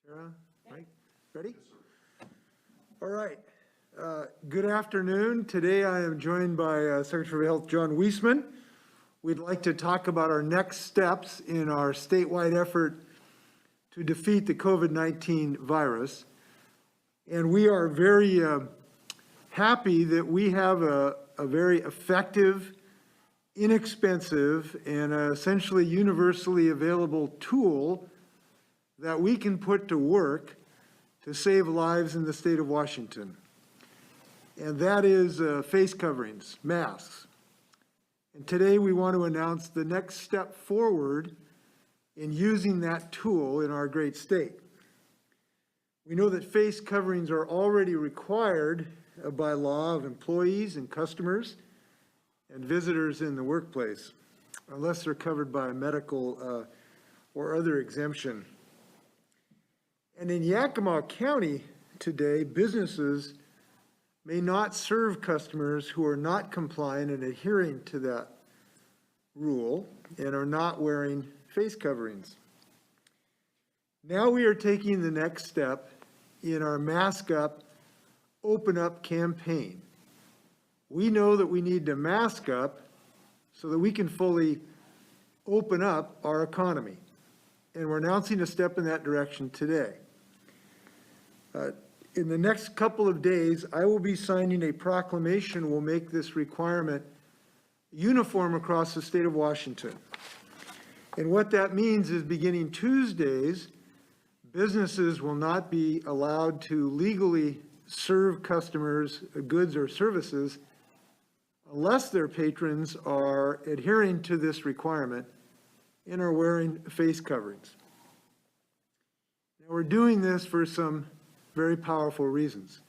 Tara, Mike, ready? All right. Good afternoon. Today I am joined by Secretary of Health John Weisman. We'd like to talk about our next steps in our statewide effort to defeat the COVID-19 virus. And we are very happy that we have a very effective, inexpensive, and essentially universally available tool that we can put to work to save lives in the state of Washington. And that is face coverings, masks. And today we want to announce the next step forward in using that tool in our great state. We know that face coverings are already required by law of employees and customers and visitors in the workplace, unless they're covered by a medical or other exemption. And in Yakima County today, businesses may not serve customers who are not compliant and adhering to that rule and are not wearing face coverings. Now we are taking the next step in our Mask Up, Open Up campaign. We know that we need to mask up so that we can fully open up our economy. And we're announcing a step in that direction today. In the next couple of days, I will be signing a proclamation will make this requirement uniform across the state of Washington. And what that means is beginning Tuesdays, businesses will not be allowed to legally serve customers goods or services unless their patrons are adhering to this requirement and are wearing face coverings. Now, we're doing this for some very powerful reasons.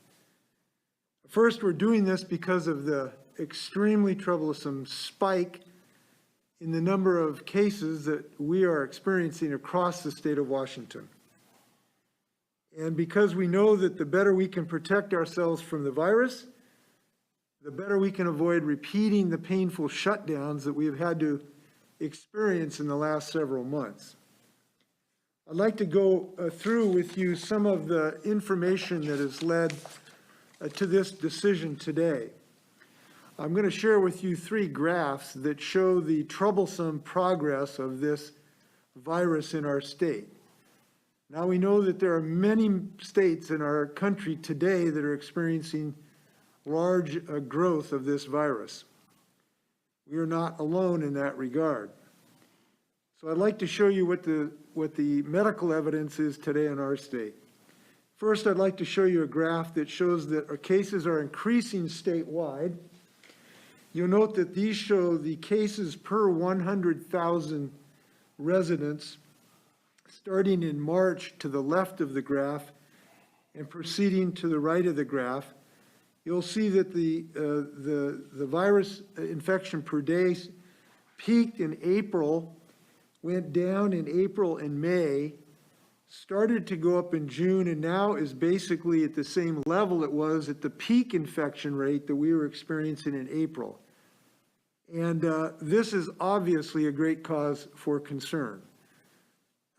First, we're doing this because of the extremely troublesome spike in the number of cases that we are experiencing across the state of Washington. And because we know that the better we can protect ourselves from the virus, the better we can avoid repeating the painful shutdowns that we have had to experience in the last several months. I'd like to go through with you some of the information that has led to this decision today. I'm going to share with you 3 graphs that show the troublesome progress of this virus in our state. Now we know that there are many states in our country today that are experiencing large growth of this virus. We are not alone in that regard. So I'd like to show you what the medical evidence is today in our state. First, I'd like to show you a graph that shows that our cases are increasing statewide. You'll note that these show the cases per 100,000 residents starting in March to the left of the graph and proceeding to the right of the graph. You'll see that the virus infection per day peaked in April, went down in April and May, started to go up in June, and now is basically at the same level it was at the peak infection rate that we were experiencing in April. And this is obviously a great cause for concern.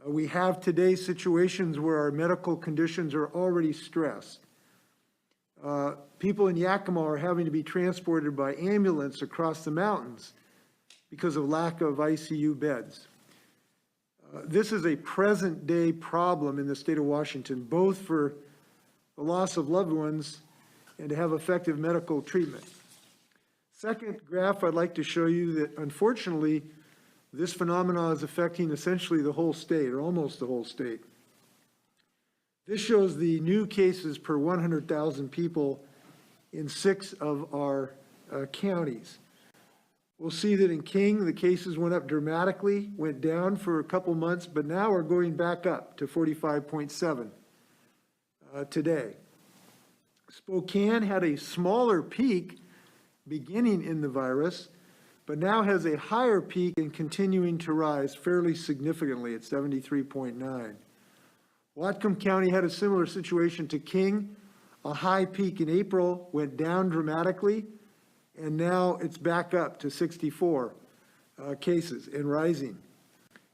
We have today situations where our medical conditions are already stressed. People in Yakima are having to be transported by ambulance across the mountains because of lack of ICU beds. This is a present day problem in the state of Washington, both for the loss of loved ones and to have effective medical treatment. Second graph I'd like to show you that unfortunately this phenomenon is affecting essentially the whole state, or almost the whole state. This shows the new cases per 100,000 people in 6 of our counties. We'll see that in King, the cases went up dramatically, went down for a couple months, but now are going back up to 45.7 today. Spokane had a smaller peak beginning in the virus, but now has a higher peak and continuing to rise fairly significantly at 73.9. Whatcom County had a similar situation to King, a high peak in April, went down dramatically, and now it's back up to 64 cases and rising.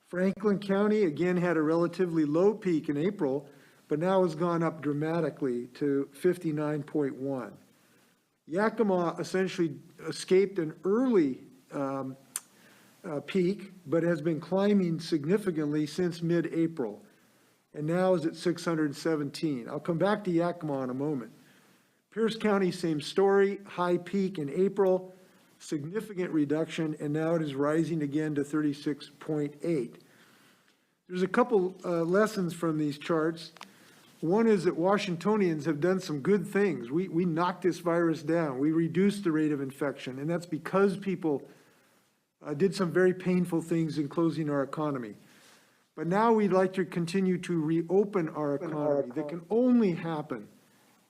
Franklin County, again, had a relatively low peak in April, but now has gone up dramatically to 59.1. Yakima essentially escaped an early peak, but has been climbing significantly since mid-April, and now is at 617. I'll come back to Yakima in a moment. Pierce County, same story, high peak in April, significant reduction, and now it is rising again to 36.8. There's a couple lessons from these charts. One is that Washingtonians have done some good things. We knocked this virus down. We reduced the rate of infection, and that's because people did some very painful things in closing our economy. But now we'd like to continue to reopen our economy. That can only happen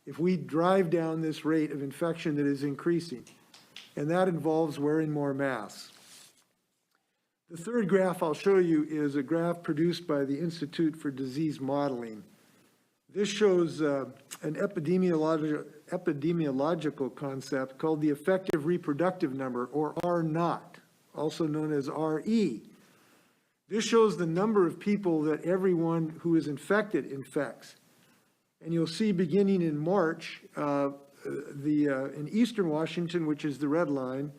if we drive down this rate of infection that is increasing, and that involves wearing more masks. The third graph I'll show you is a graph produced by the Institute for Disease Modeling. This shows an epidemiological concept called the effective reproductive number, or R0, also known as RE. This shows the number of people that everyone who is infected infects. And you'll see beginning in March, in eastern Washington, which is the red line,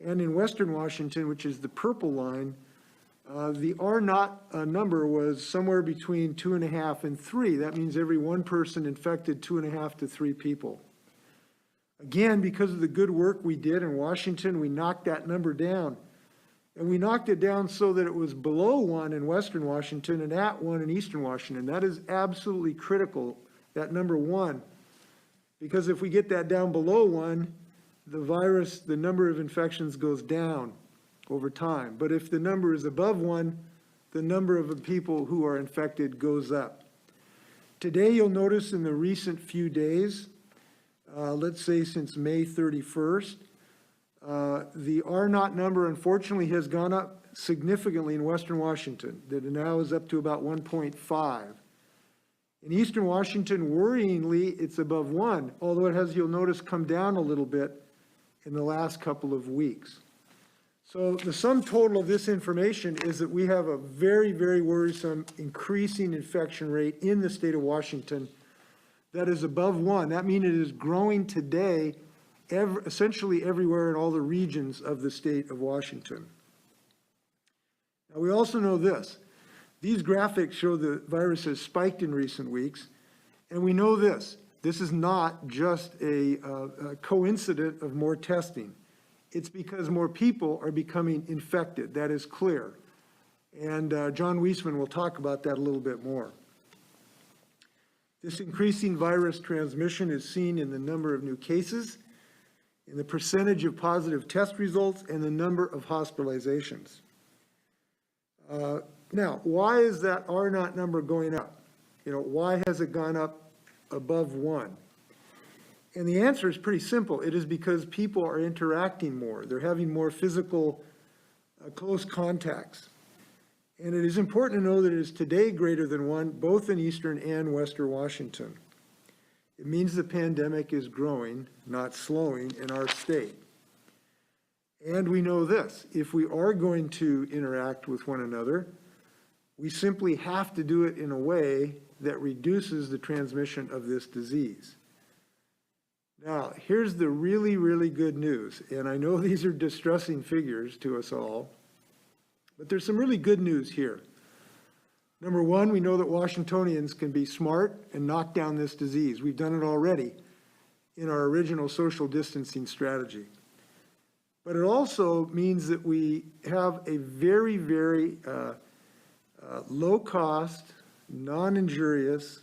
and in western Washington, which is the purple line, the R0 number was somewhere between 2.5 and 3. That means every one person infected 2.5 to 3 people. Again, because of the good work we did in Washington, we knocked that number down. And we knocked it down so that it was below 1 in western Washington and at 1 in eastern Washington. That is absolutely critical, that number 1, because if we get that down below 1, the number of infections goes down over time. But if the number is above 1, the number of people who are infected goes up. Today, you'll notice in the recent few days, let's say since May 31st, the R0 number unfortunately has gone up significantly in western Washington. That now is up to about 1.5. In eastern Washington, worryingly, it's above 1, although it has, you'll notice, come down a little bit in the last couple of weeks. So the sum total of this information is that we have a very, very worrisome increasing infection rate in the state of Washington that is above 1. That means it is growing today essentially everywhere in all the regions of the state of Washington. Now, we also know this. These graphics show the virus has spiked in recent weeks, and we know this. This is not just a coincidence of more testing. It's because more people are becoming infected. That is clear. And John Weisman will talk about that a little bit more. This increasing virus transmission is seen in the number of new cases, in the percentage of positive test results, and the number of hospitalizations. Now, why is that R0 number going up? Why has it gone up above 1? And the answer is pretty simple. It is because people are interacting more. They're having more physical, close contacts. And it is important to know that it is today greater than 1, both in eastern and western Washington. It means the pandemic is growing, not slowing, in our state. And we know this. If we are going to interact with one another, we simply have to do it in a way that reduces the transmission of this disease. Now, here's the really, really good news. And I know these are distressing figures to us all, but there's some really good news here. Number one, we know that Washingtonians can be smart and knock down this disease. We've done it already in our original social distancing strategy. But it also means that we have a very, very low-cost, non-injurious,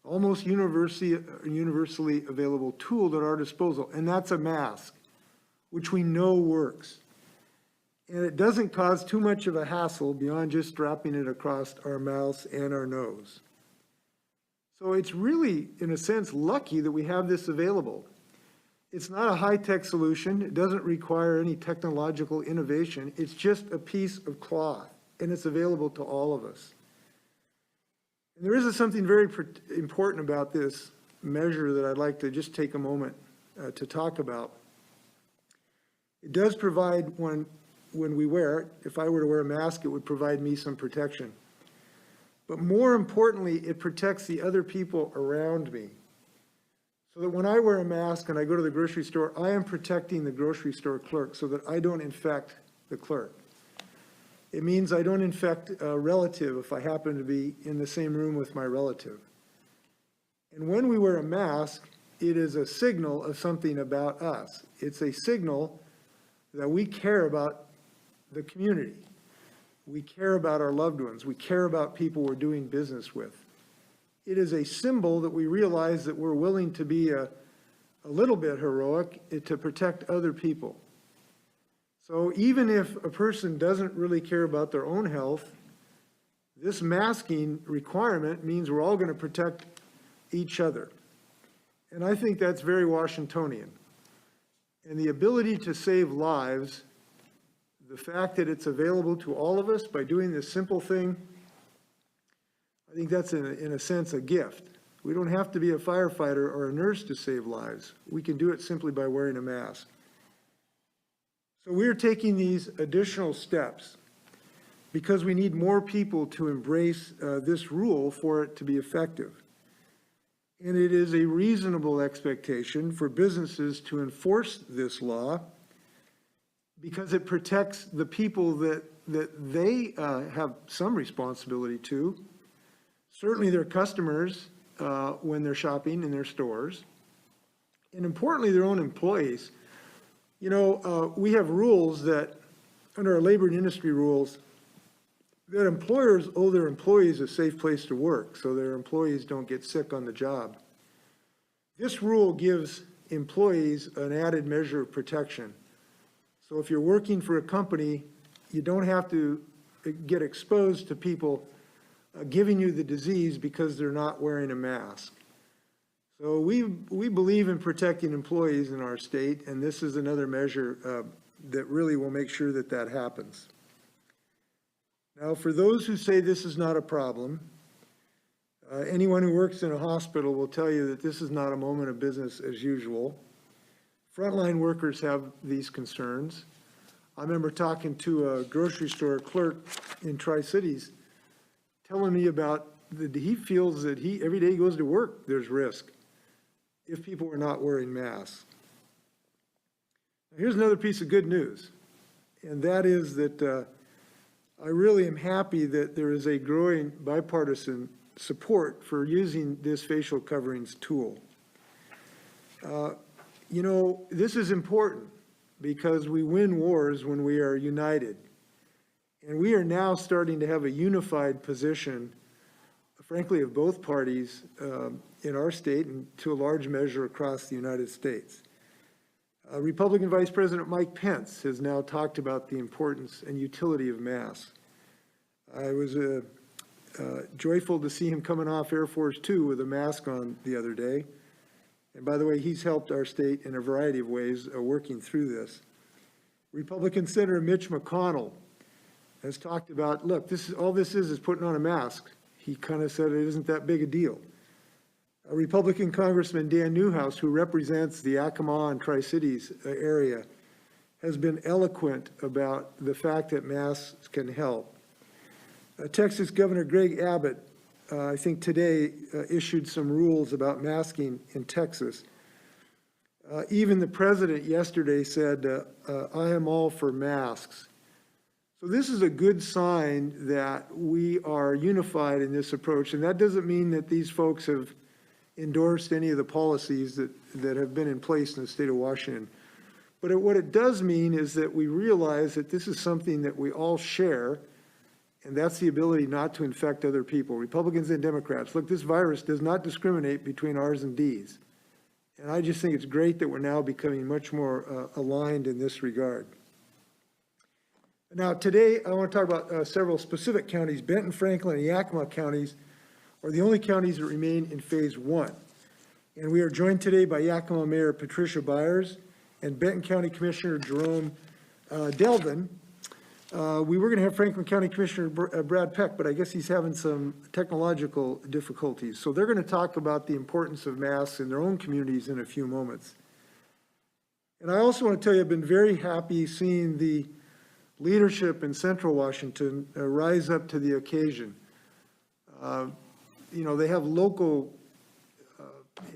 almost universally available tool at our disposal, and that's a mask, which we know works. And it doesn't cause too much of a hassle beyond just strapping it across our mouths and our nose. So it's really, in a sense, lucky that we have this available. It's not a high-tech solution. It doesn't require any technological innovation. It's just a piece of cloth, and it's available to all of us. And there is something very important about this measure that I'd like to just take a moment to talk about. It does provide, when we wear it, if I were to wear a mask, it would provide me some protection. But more importantly, it protects the other people around me. So that when I wear a mask and I go to the grocery store, I am protecting the grocery store clerk so that I don't infect the clerk. It means I don't infect a relative if I happen to be in the same room with my relative. And when we wear a mask, it is a signal of something about us. It's a signal that we care about the community. We care about our loved ones. We care about people we're doing business with. It is a symbol that we realize that we're willing to be a little bit heroic to protect other people. So even if a person doesn't really care about their own health, this masking requirement means we're all going to protect each other. And I think that's very Washingtonian. And the ability to save lives, the fact that it's available to all of us by doing this simple thing, I think that's in a sense a gift. We don't have to be a firefighter or a nurse to save lives. We can do it simply by wearing a mask. So we're taking these additional steps because we need more people to embrace this rule for it to be effective. And it is a reasonable expectation for businesses to enforce this law because it protects the people that they have some responsibility to. Certainly their customers when they're shopping in their stores, and importantly their own employees. You know, we have rules that, under our labor and industry rules, that employers owe their employees a safe place to work so their employees don't get sick on the job. This rule gives employees an added measure of protection. So if you're working for a company, you don't have to get exposed to people giving you the disease because they're not wearing a mask. So we believe in protecting employees in our state, and this is another measure that really will make sure that that happens. Now, for those who say this is not a problem, anyone who works in a hospital will tell you that this is not a moment of business as usual. Frontline workers have these concerns. I remember talking to a grocery store clerk in Tri-Cities telling me about that he feels that every day he goes to work, there's risk if people are not wearing masks. Now, here's another piece of good news, and that is that I really am happy that there is a growing bipartisan support for using this facial coverings tool. You know, this is important because we win wars when we are united. And we are now starting to have a unified position, frankly, of both parties in our state and to a large measure across the United States. Republican Vice President Mike Pence has now talked about the importance and utility of masks. I was joyful to see him coming off Air Force Two with a mask on the other day. And by the way, he's helped our state in a variety of ways working through this. Republican Senator Mitch McConnell has talked about, look, all this is putting on a mask. He kind of said it isn't that big a deal. A Republican Congressman Dan Newhouse, who represents the Yakima and Tri-Cities area, has been eloquent about the fact that masks can help. Texas Governor Greg Abbott, I think today, issued some rules about masking in Texas. Even the president yesterday said, I am all for masks. So this is a good sign that we are unified in this approach, and that doesn't mean that these folks have endorsed any of the policies that have been in place in the state of Washington. But what it does mean is that we realize that this is something that we all share, and that's the ability not to infect other people, Republicans and Democrats. Look, this virus does not discriminate between R's and D's. And I just think it's great that we're now becoming much more aligned in this regard. Now, today, I want to talk about several specific counties. Benton, Franklin, and Yakima counties are the only counties that remain in phase 1. And we are joined today by Yakima Mayor Patricia Byers and Benton County Commissioner Jerome Delvin. We were going to have Franklin County Commissioner Brad Peck, but I guess he's having some technological difficulties. So they're going to talk about the importance of masks in their own communities in a few moments. And I also want to tell you, I've been very happy seeing the leadership in Central Washington rise up to the occasion. You know, they have local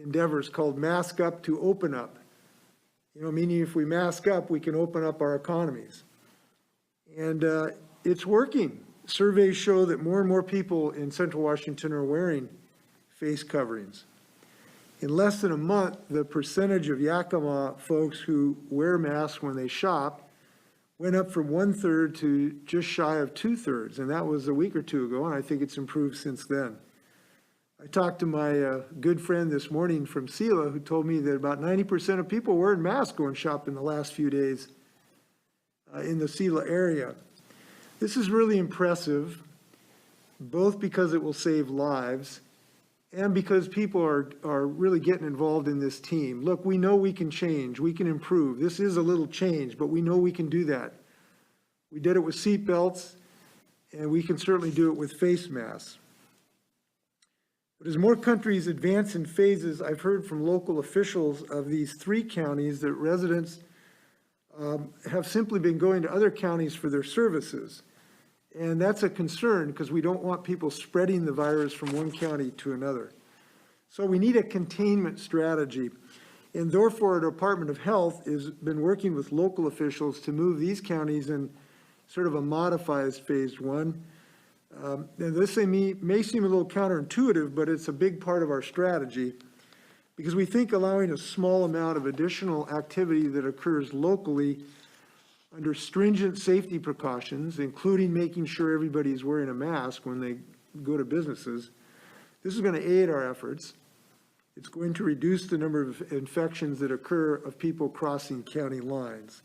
endeavors called Mask Up to Open Up. You know, meaning if we mask up, we can open up our economies. And it's working. Surveys show that more and more people in Central Washington are wearing face coverings. In less than a month, the percentage of Yakima folks who wear masks when they shop went up from 1/3 to just shy of 2/3, and that was a week or two ago, and I think it's improved since then. I talked to my good friend this morning from SELA who told me that about 90% of people wearing masks going shopping the last few days in the SELA area. This is really impressive, both because it will save lives and because people are really getting involved in this team. Look, we know we can change, we can improve. This is a little change, but we know we can do that. We did it with seat belts, and we can certainly do it with face masks. But as more countries advance in phases, I've heard from local officials of these 3 counties that residents have simply been going to other counties for their services. And that's a concern because we don't want people spreading the virus from one county to another. So we need a containment strategy. And therefore, our Department of Health has been working with local officials to move these counties in sort of a modified phase 1. And this may seem a little counterintuitive, but it's a big part of our strategy because we think allowing a small amount of additional activity that occurs locally under stringent safety precautions, including making sure everybody's wearing a mask when they go to businesses, this is going to aid our efforts. It's going to reduce the number of infections that occur of people crossing county lines.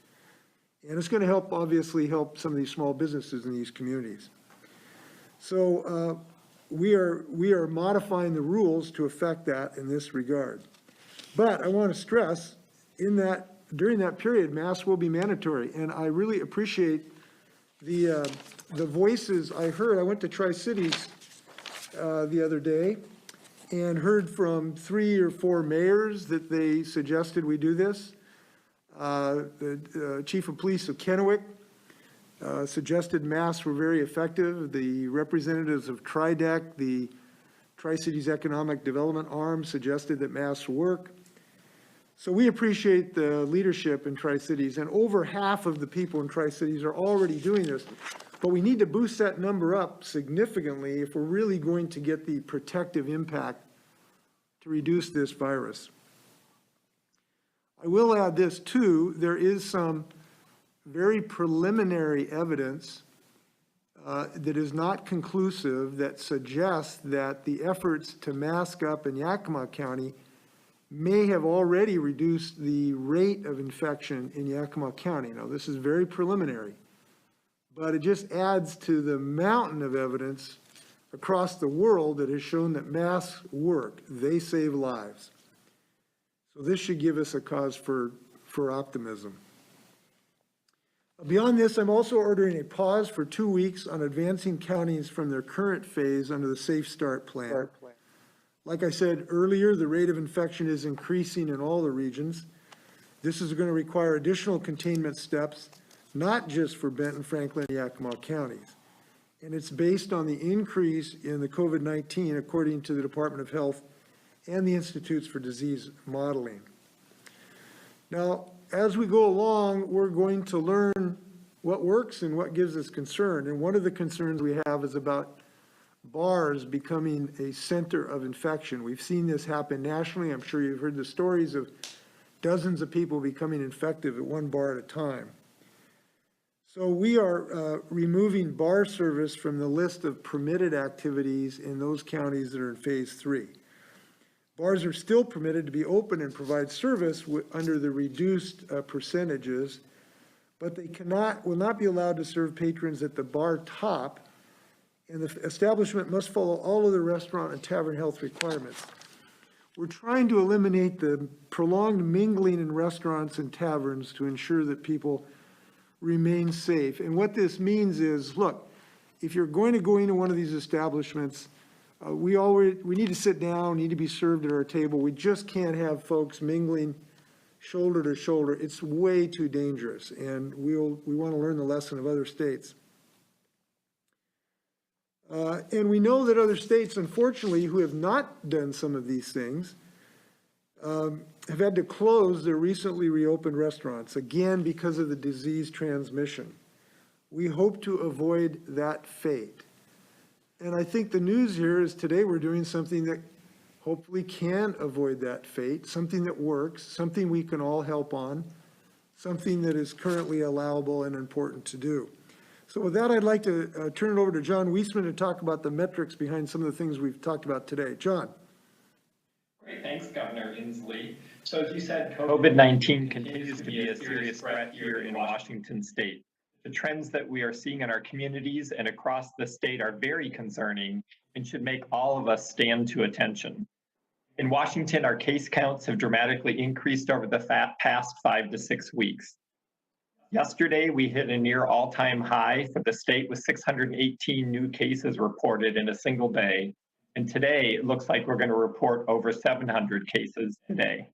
And it's going to help, obviously, help some of these small businesses in these communities. So we are modifying the rules to affect that in this regard. But I want to stress during that period, masks will be mandatory. And I really appreciate the voices I heard. I went to Tri-Cities the other day and heard from 3 or 4 mayors that they suggested we do this. The chief of police of Kennewick suggested masks were very effective. The representatives of TRIDEC, the Tri-Cities Economic Development Arm, suggested that masks work. So we appreciate the leadership in Tri-Cities, and over half of the people in Tri-Cities are already doing this. But we need to boost that number up significantly if we're really going to get the protective impact to reduce this virus. I will add this too, there is some very preliminary evidence that is not conclusive that suggests that the efforts to mask up in Yakima County may have already reduced the rate of infection in Yakima County. Now, this is very preliminary, but it just adds to the mountain of evidence across the world that has shown that masks work. They save lives. So this should give us a cause for optimism. Beyond this, I'm also ordering a pause for 2 weeks on advancing counties from their current phase under the Safe Start plan. Like I said earlier, the rate of infection is increasing in all the regions. This is going to require additional containment steps, not just for Benton, Franklin, and Yakima counties. And it's based on the increase in the COVID-19, according to the Department of Health and the Institutes for Disease Modeling. Now, as we go along, we're going to learn what works and what gives us concern. And one of the concerns we have is about bars becoming a center of infection. We've seen this happen nationally. I'm sure you've heard the stories of dozens of people becoming infected at one bar at a time. So we are removing bar service from the list of permitted activities in those counties that are in phase 3. Bars are still permitted to be open and provide service under the reduced percentages, but they will not be allowed to serve patrons at the bar top, and the establishment must follow all of the restaurant and tavern health requirements. We're trying to eliminate the prolonged mingling in restaurants and taverns to ensure that people remain safe. And what this means is, look, if you're going to go into one of these establishments, we need to sit down, need to be served at our table. We just can't have folks mingling shoulder to shoulder. It's way too dangerous, and we want to learn the lesson of other states. And we know that other states, unfortunately, who have not done some of these things, have had to close their recently reopened restaurants, again, because of the disease transmission. We hope to avoid that fate. And I think the news here is today we're doing something that hopefully can avoid that fate, something that works, something we can all help on, something that is currently allowable and important to do. So with that, I'd like to turn it over to John Weisman to talk about the metrics behind some of the things we've talked about today. John. Great, thanks, Governor Inslee. So as you said, COVID-19 continues to be a serious threat here in Washington state. The trends that we are seeing in our communities and across the state are very concerning and should make all of us stand to attention. In Washington, our case counts have dramatically increased over the past 5 to 6 weeks. Yesterday, we hit a near all-time high for the state with 618 new cases reported in a single day. And today, it looks like we're going to report over 700 cases today.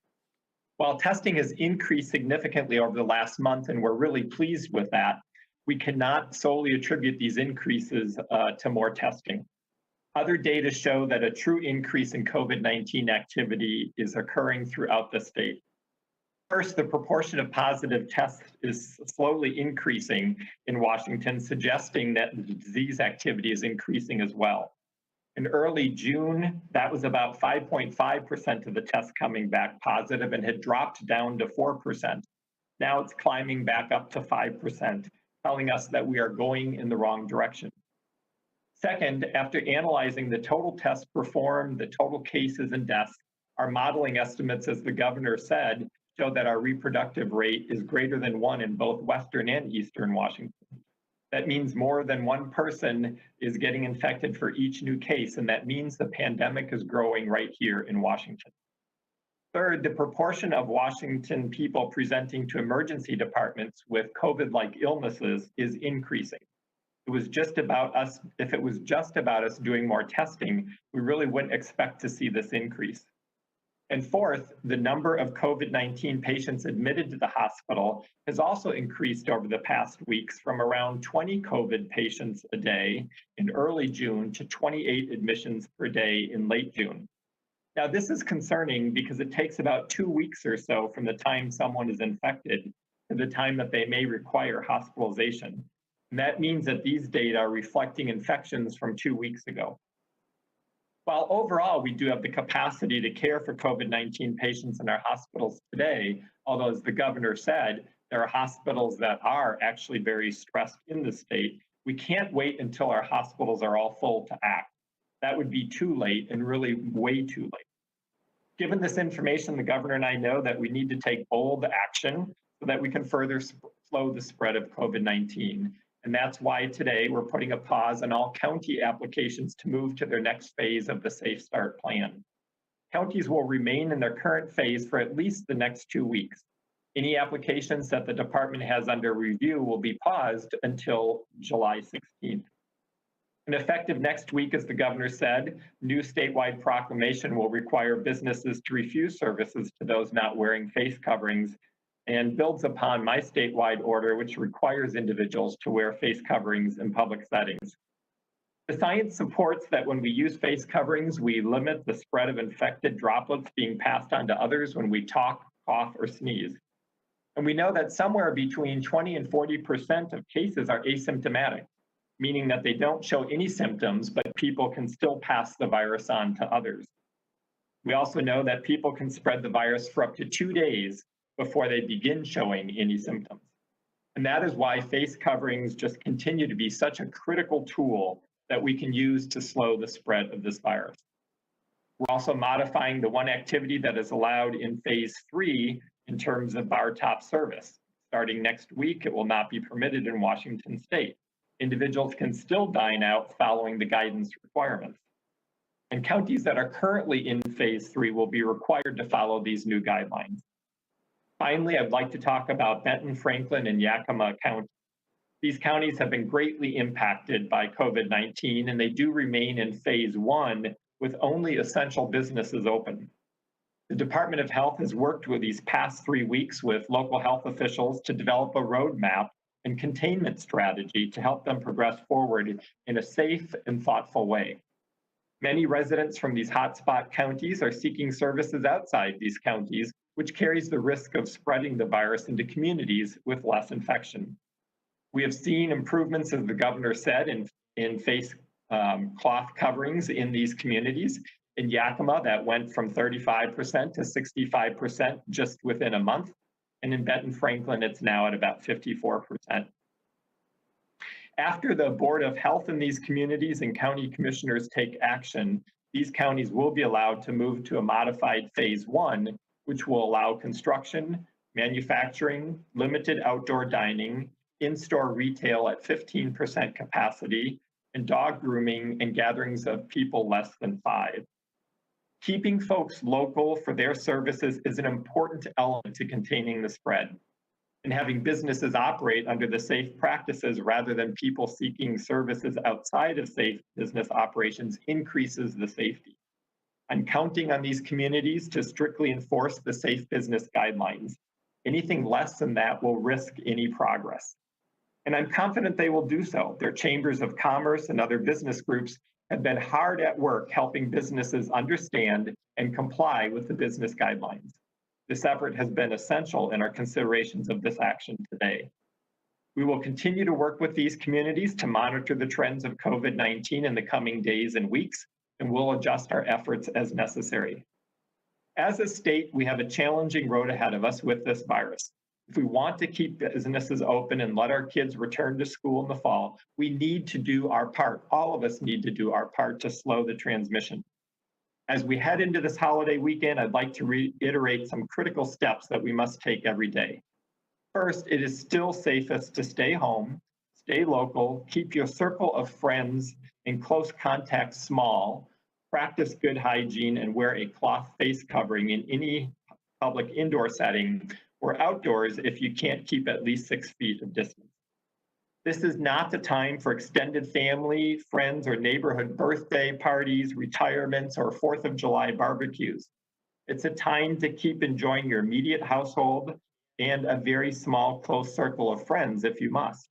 While testing has increased significantly over the last month, and we're really pleased with that, we cannot solely attribute these increases to more testing. Other data show that a true increase in COVID-19 activity is occurring throughout the state. First, the proportion of positive tests is slowly increasing in Washington, suggesting that the disease activity is increasing as well. In early June, that was about 5.5% of the tests coming back positive and had dropped down to 4%. Now it's climbing back up to 5%, telling us that we are going in the wrong direction. Second, after analyzing the total tests performed, the total cases and deaths, our modeling estimates, as the governor said, show that our reproductive rate is greater than 1 in both Western and Eastern Washington. That means more than one person is getting infected for each new case, and that means the pandemic is growing right here in Washington. Third, the proportion of Washington people presenting to emergency departments with COVID-like illnesses is increasing. It was just about us, if it was just about us doing more testing, we really wouldn't expect to see this increase. And fourth, the number of COVID-19 patients admitted to the hospital has also increased over the past weeks from around 20 COVID patients a day in early June to 28 admissions per day in late June. Now, this is concerning because it takes about 2 weeks or so from the time someone is infected to the time that they may require hospitalization. And that means that these data are reflecting infections from 2 weeks ago. While overall, we do have the capacity to care for COVID-19 patients in our hospitals today, although as the governor said, there are hospitals that are actually very stressed in the state, we can't wait until our hospitals are all full to act. That would be too late and really way too late. Given this information, the governor and I know that we need to take bold action so that we can further slow the spread of COVID-19. And that's why today we're putting a pause on all county applications to move to their next phase of the Safe Start plan. Counties will remain in their current phase for at least the next 2 weeks. Any applications that the department has under review will be paused until July 16th. And effective next week, as the governor said, new statewide proclamation will require businesses to refuse services to those not wearing face coverings and builds upon my statewide order, which requires individuals to wear face coverings in public settings. The science supports that when we use face coverings, we limit the spread of infected droplets being passed on to others when we talk, cough, or sneeze. And we know that somewhere between 20 and 40% of cases are asymptomatic, meaning that they don't show any symptoms, but people can still pass the virus on to others. We also know that people can spread the virus for up to 2 days before they begin showing any symptoms. And that is why face coverings just continue to be such a critical tool that we can use to slow the spread of this virus. We're also modifying the one activity that is allowed in phase 3 in terms of bar top service. Starting next week, it will not be permitted in Washington state. Individuals can still dine out following the guidance requirements. And counties that are currently in phase 3 will be required to follow these new guidelines. Finally, I'd like to talk about Benton, Franklin, and Yakima counties. These counties have been greatly impacted by COVID-19, and they do remain in phase 1 with only essential businesses open. The Department of Health has worked with these past 3 weeks with local health officials to develop a roadmap and containment strategy to help them progress forward in a safe and thoughtful way. Many residents from these hotspot counties are seeking services outside these counties, which carries the risk of spreading the virus into communities with less infection. We have seen improvements, as the governor said, in face cloth coverings in these communities. In Yakima, that went from 35% to 65% just within a month. And in Benton Franklin, it's now at about 54%. After the Board of Health in these communities and county commissioners take action, these counties will be allowed to move to a modified phase 1, which will allow construction, manufacturing, limited outdoor dining, in-store retail at 15% capacity, and dog grooming and gatherings of people less than 5. Keeping folks local for their services is an important element to containing the spread. And having businesses operate under the safe practices rather than people seeking services outside of safe business operations increases the safety. I'm counting on these communities to strictly enforce the safe business guidelines. Anything less than that will risk any progress. And I'm confident they will do so. Their chambers of commerce and other business groups have been hard at work helping businesses understand and comply with the business guidelines. This effort has been essential in our considerations of this action today. We will continue to work with these communities to monitor the trends of COVID-19 in the coming days and weeks, and we'll adjust our efforts as necessary. As a state, we have a challenging road ahead of us with this virus. If we want to keep businesses open and let our kids return to school in the fall, we need to do our part. All of us need to do our part to slow the transmission. As we head into this holiday weekend, I'd like to reiterate some critical steps that we must take every day. First, it is still safest to stay home, stay local, keep your circle of friends and close contacts small, practice good hygiene, and wear a cloth face covering in any public indoor setting or outdoors if you can't keep at least 6 feet of distance. This is not the time for extended family, friends, or neighborhood birthday parties, retirements, or 4th of July barbecues. It's a time to keep enjoying your immediate household and a very small, close circle of friends if you must.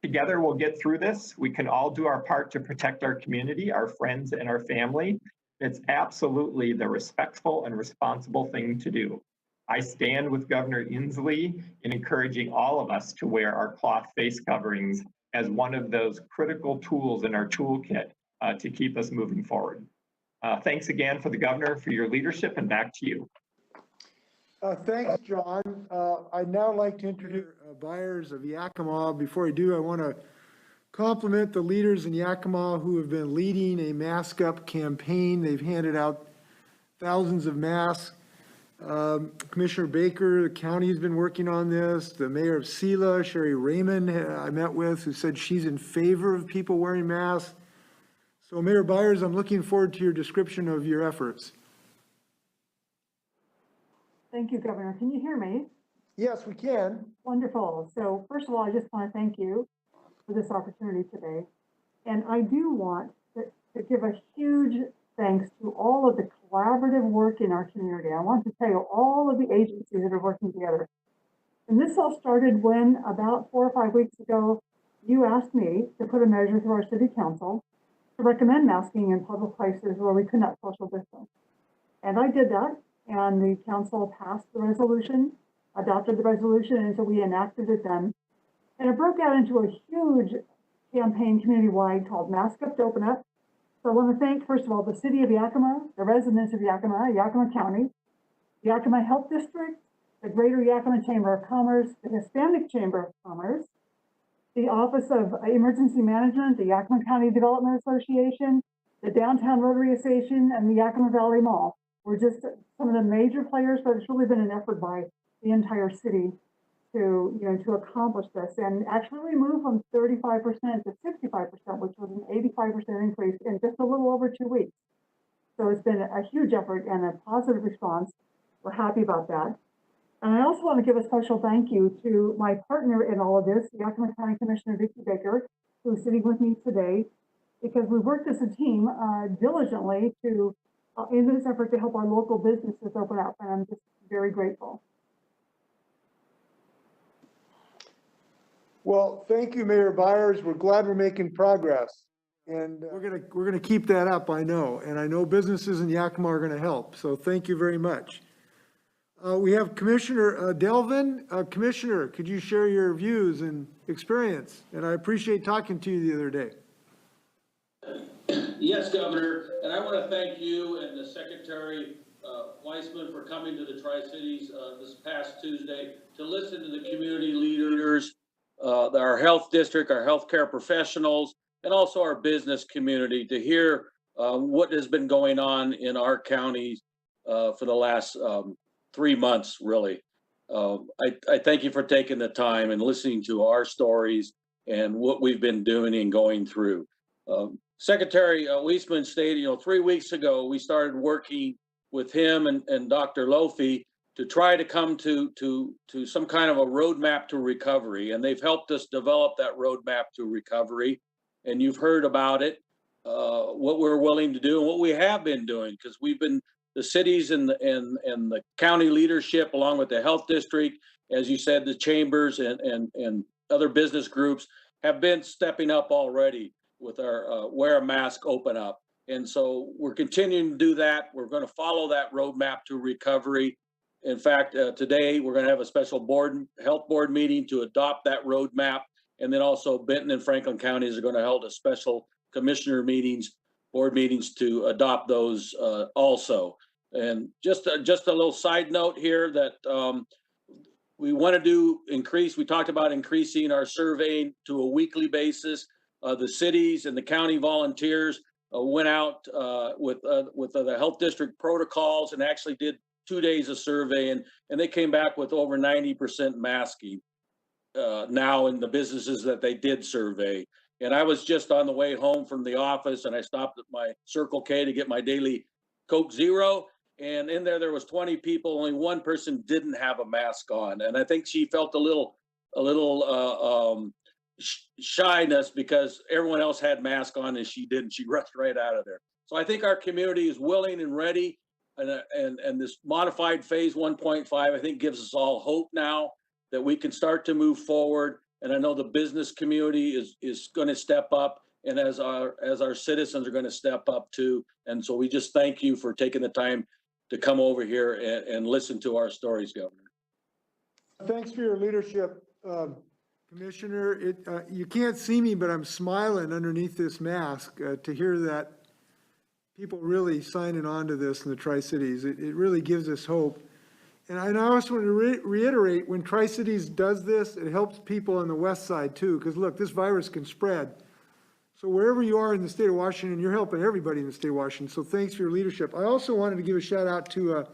Together, we'll get through this. We can all do our part to protect our community, our friends, and our family. It's absolutely the respectful and responsible thing to do. I stand with Governor Inslee in encouraging all of us to wear our cloth face coverings as one of those critical tools in our toolkit to keep us moving forward. Thanks again for the governor for your leadership, and back to you. Thanks, John. I'd now like to introduce buyers of Yakima. Before I do, I want to compliment the leaders in Yakima who have been leading a mask up campaign. They've handed out thousands of masks. Commissioner Baker, the county has been working on this. The mayor of Sela, Sherry Raymond, I met with, who said she's in favor of people wearing masks. So Mayor Byers, I'm looking forward to your description of your efforts. Thank you, Governor. Can you hear me? Yes, we can. Wonderful. So first of all, I just want to thank you for this opportunity today. And I do want to give a huge thanks to all of the collaborative work in our community. I want to tell you all of the agencies that are working together. And this all started when about 4 or 5 weeks ago, you asked me to put a measure through our city council to recommend masking in public places where we could not social distance. And I did that, and the council passed the resolution, adopted the resolution, and so we enacted it then. And it broke out into a huge campaign community-wide called Mask Up to Open Up. So I want to thank, first of all, the city of Yakima, the residents of Yakima, Yakima County, Yakima Health District, the Greater Yakima Chamber of Commerce, the Hispanic Chamber of Commerce, the Office of Emergency Management, the Yakima County Development Association, the Downtown Rotary Association, and the Yakima Valley Mall. We're just some of the major players, but it's really been an effort by the entire city to accomplish this, and actually move from 35% to 65%, which was an 85% increase in just a little over 2 weeks. So it's been a huge effort and a positive response. We're happy about that. And I also want to give a special thank you to my partner in all of this, Yakima County Commissioner Vicki Baker, who's sitting with me today, because we worked as a team diligently in this effort to help our local businesses open up, and I'm just very grateful. Well, thank you, Mayor Byers. We're glad we're making progress. And we're gonna keep that up, I know. And I know businesses in Yakima are gonna help. So thank you very much. We have Commissioner Delvin. Commissioner, could you share your views and experience? And I appreciate talking to you the other day. Yes, Governor, and I want to thank you and the Secretary Weissman for coming to the Tri-Cities this past Tuesday to listen to the community leaders, our health district, our healthcare professionals, and also our business community to hear what has been going on in our county for the last 3 months, really. I thank you for taking the time and listening to our stories and what we've been doing and going through. Secretary Weissman stated, 3 weeks ago, we started working with him and Dr. Lofi to try to come to some kind of a roadmap to recovery. And they've helped us develop that roadmap to recovery. And you've heard about it, what we're willing to do and what we have been doing, because we've been, the cities and the county leadership, along with the health district, as you said, the chambers and other business groups have been stepping up already with our wear a mask, open up. And so we're continuing to do that. We're going to follow that roadmap to recovery. In fact, today we're going to have a special health board meeting to adopt that roadmap. And then also Benton and Franklin counties are going to hold a special commissioner board meetings to adopt those also. And just a little side note here that we want to we talked about increasing our surveying to a weekly basis. The cities and the county volunteers went out with the health district protocols and actually did 2 days of surveying, and they came back with over 90% masking now in the businesses that they did survey. And I was just on the way home from the office, and I stopped at my Circle K to get my daily Coke Zero, and in there was 20 people. Only one person didn't have a mask on, and I think she felt a little shyness because everyone else had masks on and she didn't. She rushed right out of there. So I think our community is willing and ready, and this modified phase 1.5 I think gives us all hope now that we can start to move forward. And I know the business community is going to step up, and as our citizens are going to step up too. And so we just thank you for taking the time to come over here and listen to our stories, Governor. Thanks for your leadership, Commissioner. You can't see me, but I'm smiling underneath this mask to hear that people really signing on to this in the Tri-Cities. It really gives us hope. And I also want to reiterate, when Tri-Cities does this, it helps people on the west side too, because look, this virus can spread. So wherever you are in the state of Washington, you're helping everybody in the state of Washington. So thanks for your leadership. I also wanted to give a shout out to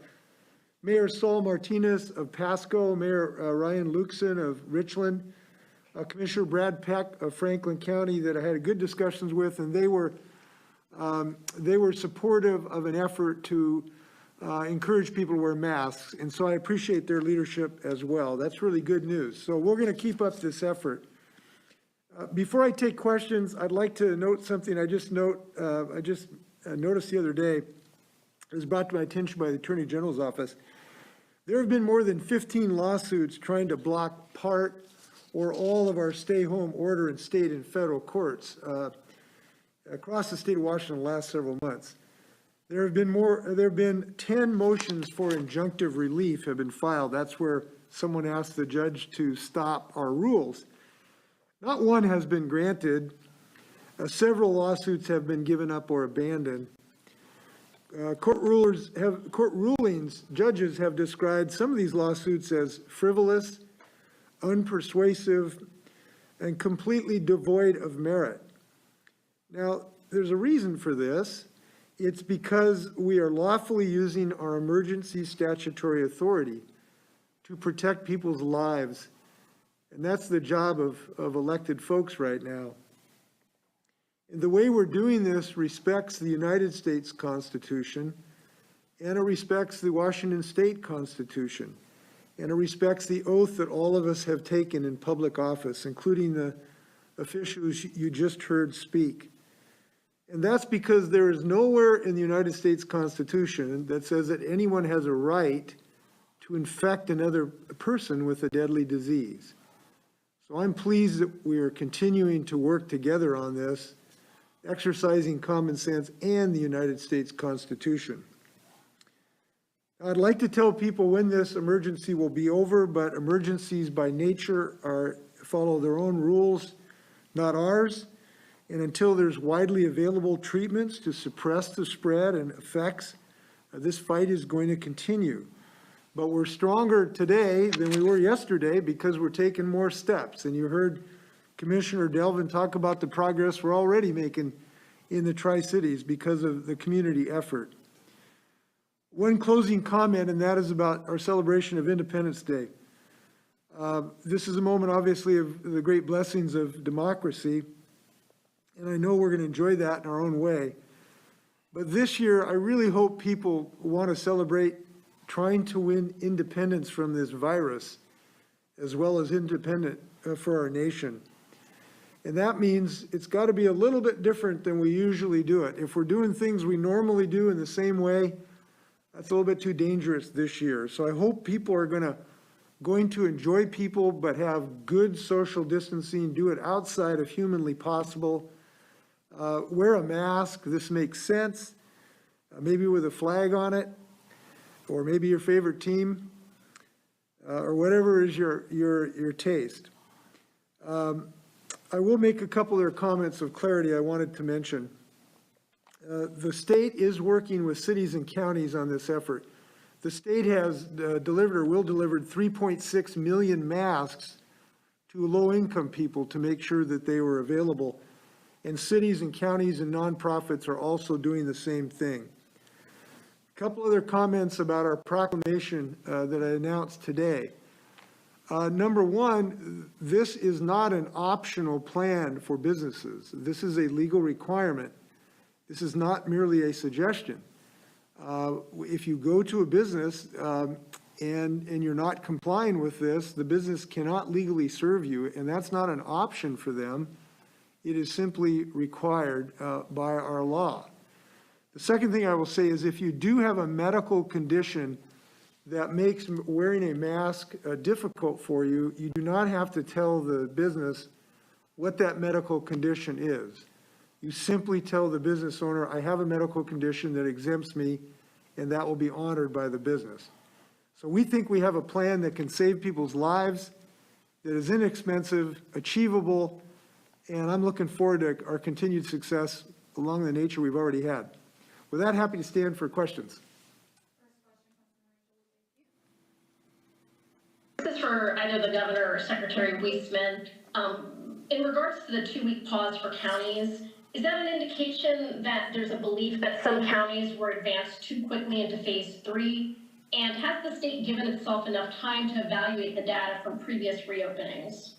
Mayor Saul Martinez of Pasco, Mayor Ryan Luxon of Richland, Commissioner Brad Peck of Franklin County that I had good discussions with, and they were supportive of an effort to encourage people to wear masks. And so I appreciate their leadership as well. That's really good news. So we're going to keep up this effort. Before I take questions, I'd like to note something I just noticed the other day. It was brought to my attention by the Attorney General's office. There have been more than 15 lawsuits trying to block part or all of our stay-home order in state and federal courts across the state of Washington in the last several months. There have been 10 motions for injunctive relief have been filed. That's where someone asked the judge to stop our rules. Not one has been granted. Several lawsuits have been given up or abandoned. Court rulings, judges have described some of these lawsuits as frivolous, unpersuasive, and completely devoid of merit. Now, there's a reason for this. It's because we are lawfully using our emergency statutory authority to protect people's lives. And that's the job of elected folks right now. And the way we're doing this respects the United States Constitution, and it respects the Washington State Constitution, and it respects the oath that all of us have taken in public office, including the officials you just heard speak. And that's because there is nowhere in the United States Constitution that says that anyone has a right to infect another person with a deadly disease. So I'm pleased that we are continuing to work together on this, exercising common sense and the United States Constitution. I'd like to tell people when this emergency will be over, but emergencies by nature follow their own rules, not ours. And until there's widely available treatments to suppress the spread and effects, this fight is going to continue. But we're stronger today than we were yesterday because we're taking more steps. And you heard Commissioner Delvin talk about the progress we're already making in the Tri-Cities because of the community effort. One closing comment, and that is about our celebration of Independence Day. This is a moment, obviously, of the great blessings of democracy, and I know we're going to enjoy that in our own way. But this year, I really hope people want to celebrate trying to win independence from this virus, as well as independent for our nation. And that means it's got to be a little bit different than we usually do it. If we're doing things we normally do in the same way, that's a little bit too dangerous this year. So I hope people are going to enjoy people, but have good social distancing, do it outside of humanly possible. Wear a mask, this makes sense, maybe with a flag on it, or maybe your favorite team, or whatever is your taste. I will make a couple other comments of clarity I wanted to mention. The state is working with cities and counties on this effort. The state has delivered or will deliver 3.6 million masks to low-income people to make sure that they were available. And cities and counties and nonprofits are also doing the same thing. A couple other comments about our proclamation that I announced today. Number one, this is not an optional plan for businesses. This is a legal requirement. This is not merely a suggestion. If you go to a business and you're not complying with this, the business cannot legally serve you, and that's not an option for them. It is simply required by our law. The second thing I will say is if you do have a medical condition that makes wearing a mask difficult for you, you do not have to tell the business what that medical condition is. You simply tell the business owner, I have a medical condition that exempts me, and that will be honored by the business. So we think we have a plan that can save people's lives, that is inexpensive, achievable, and I'm looking forward to our continued success along the nature we've already had. With that, happy to stand for questions. This is for either the governor or Secretary Weissman. In regards to the 2-week pause for counties, is that an indication that there's a belief that some counties were advanced too quickly into phase 3? And has the state given itself enough time to evaluate the data from previous reopenings?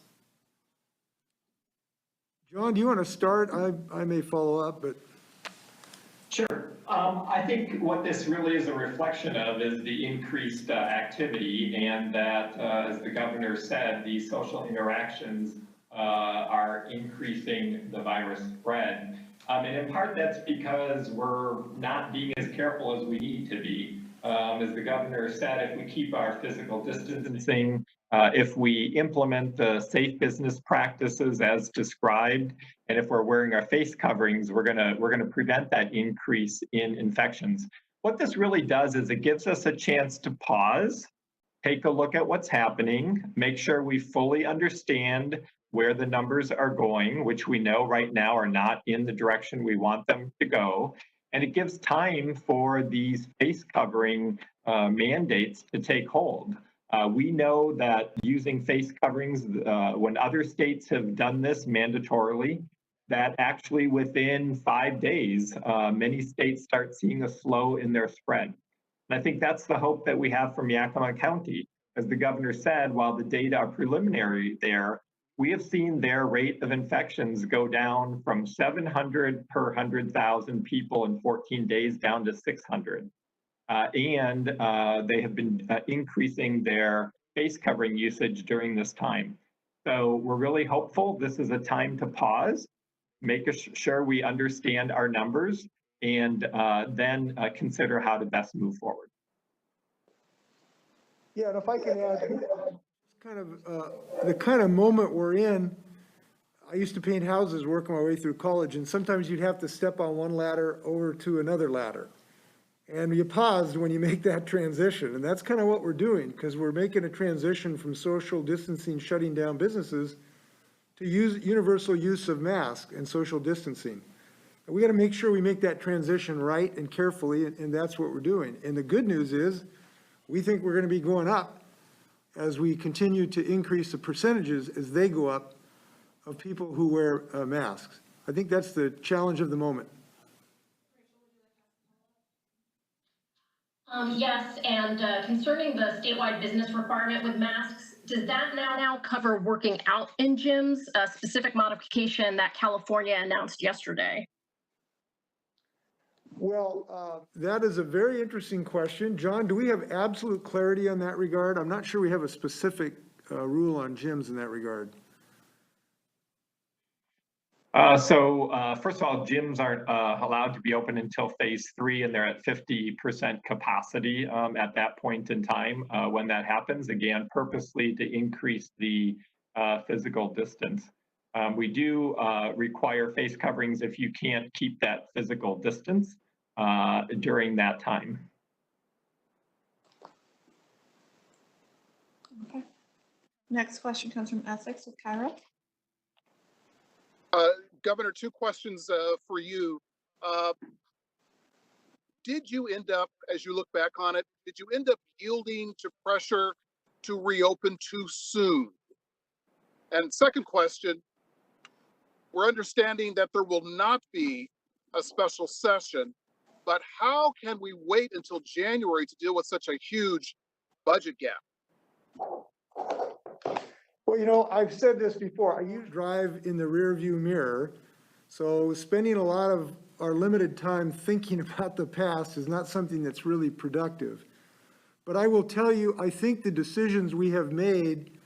John, do you want to start? I may follow up, but. Sure. I think what this really is a reflection of is the increased activity, and that, as the governor said, the social interactions are increasing the virus spread. And in part that's because we're not being as careful as we need to be. As the governor said, if we keep our physical distancing, if we implement the safe business practices as described, and if we're wearing our face coverings, we're gonna prevent that increase in infections. What this really does is it gives us a chance to pause, take a look at what's happening, make sure we fully understand where the numbers are going, which we know right now are not in the direction we want them to go. And it gives time for these face covering mandates to take hold. We know that using face coverings, when other states have done this mandatorily, that actually within 5 days, many states start seeing a slow in their spread. And I think that's the hope that we have from Yakima County. As the governor said, while the data are preliminary there, we have seen their rate of infections go down from 700 per 100,000 people in 14 days down to 600. And they have been increasing their face covering usage during this time. So we're really hopeful this is a time to pause, make sure we understand our numbers, and then consider how to best move forward. Yeah, and if I can add, the kind of moment we're in. I used to paint houses working my way through college, and sometimes you'd have to step on one ladder over to another ladder. And you paused when you make that transition, and that's kind of what we're doing, because we're making a transition from social distancing, shutting down businesses, to universal use of masks and social distancing. And we got to make sure we make that transition right and carefully, and that's what we're doing. And the good news is, we think we're going to be going up as we continue to increase the percentages as they go up of people who wear masks. I think that's the challenge of the moment. Yes, and concerning the statewide business requirement with masks, does that now cover working out in gyms, a specific modification that California announced yesterday? Well, that is a very interesting question. John, do we have absolute clarity on that regard? I'm not sure we have a specific rule on gyms in that regard. First of all, gyms aren't allowed to be open until phase 3, and they're at 50% capacity at that point in time when that happens, again, purposely to increase the physical distance. We do require face coverings if you can't keep that physical distance during that time. Okay. Next question comes from Essex with Cairo. Governor, two questions for you. Did you end up, as you look back on it, did you end up yielding to pressure to reopen too soon? And second question, we're understanding that there will not be a special session, but how can we wait until January to deal with such a huge budget gap? Well, you know, I've said this before, I use drive in the rear view mirror. So spending a lot of our limited time thinking about the past is not something that's really productive. But I will tell you, I think the decisions we have made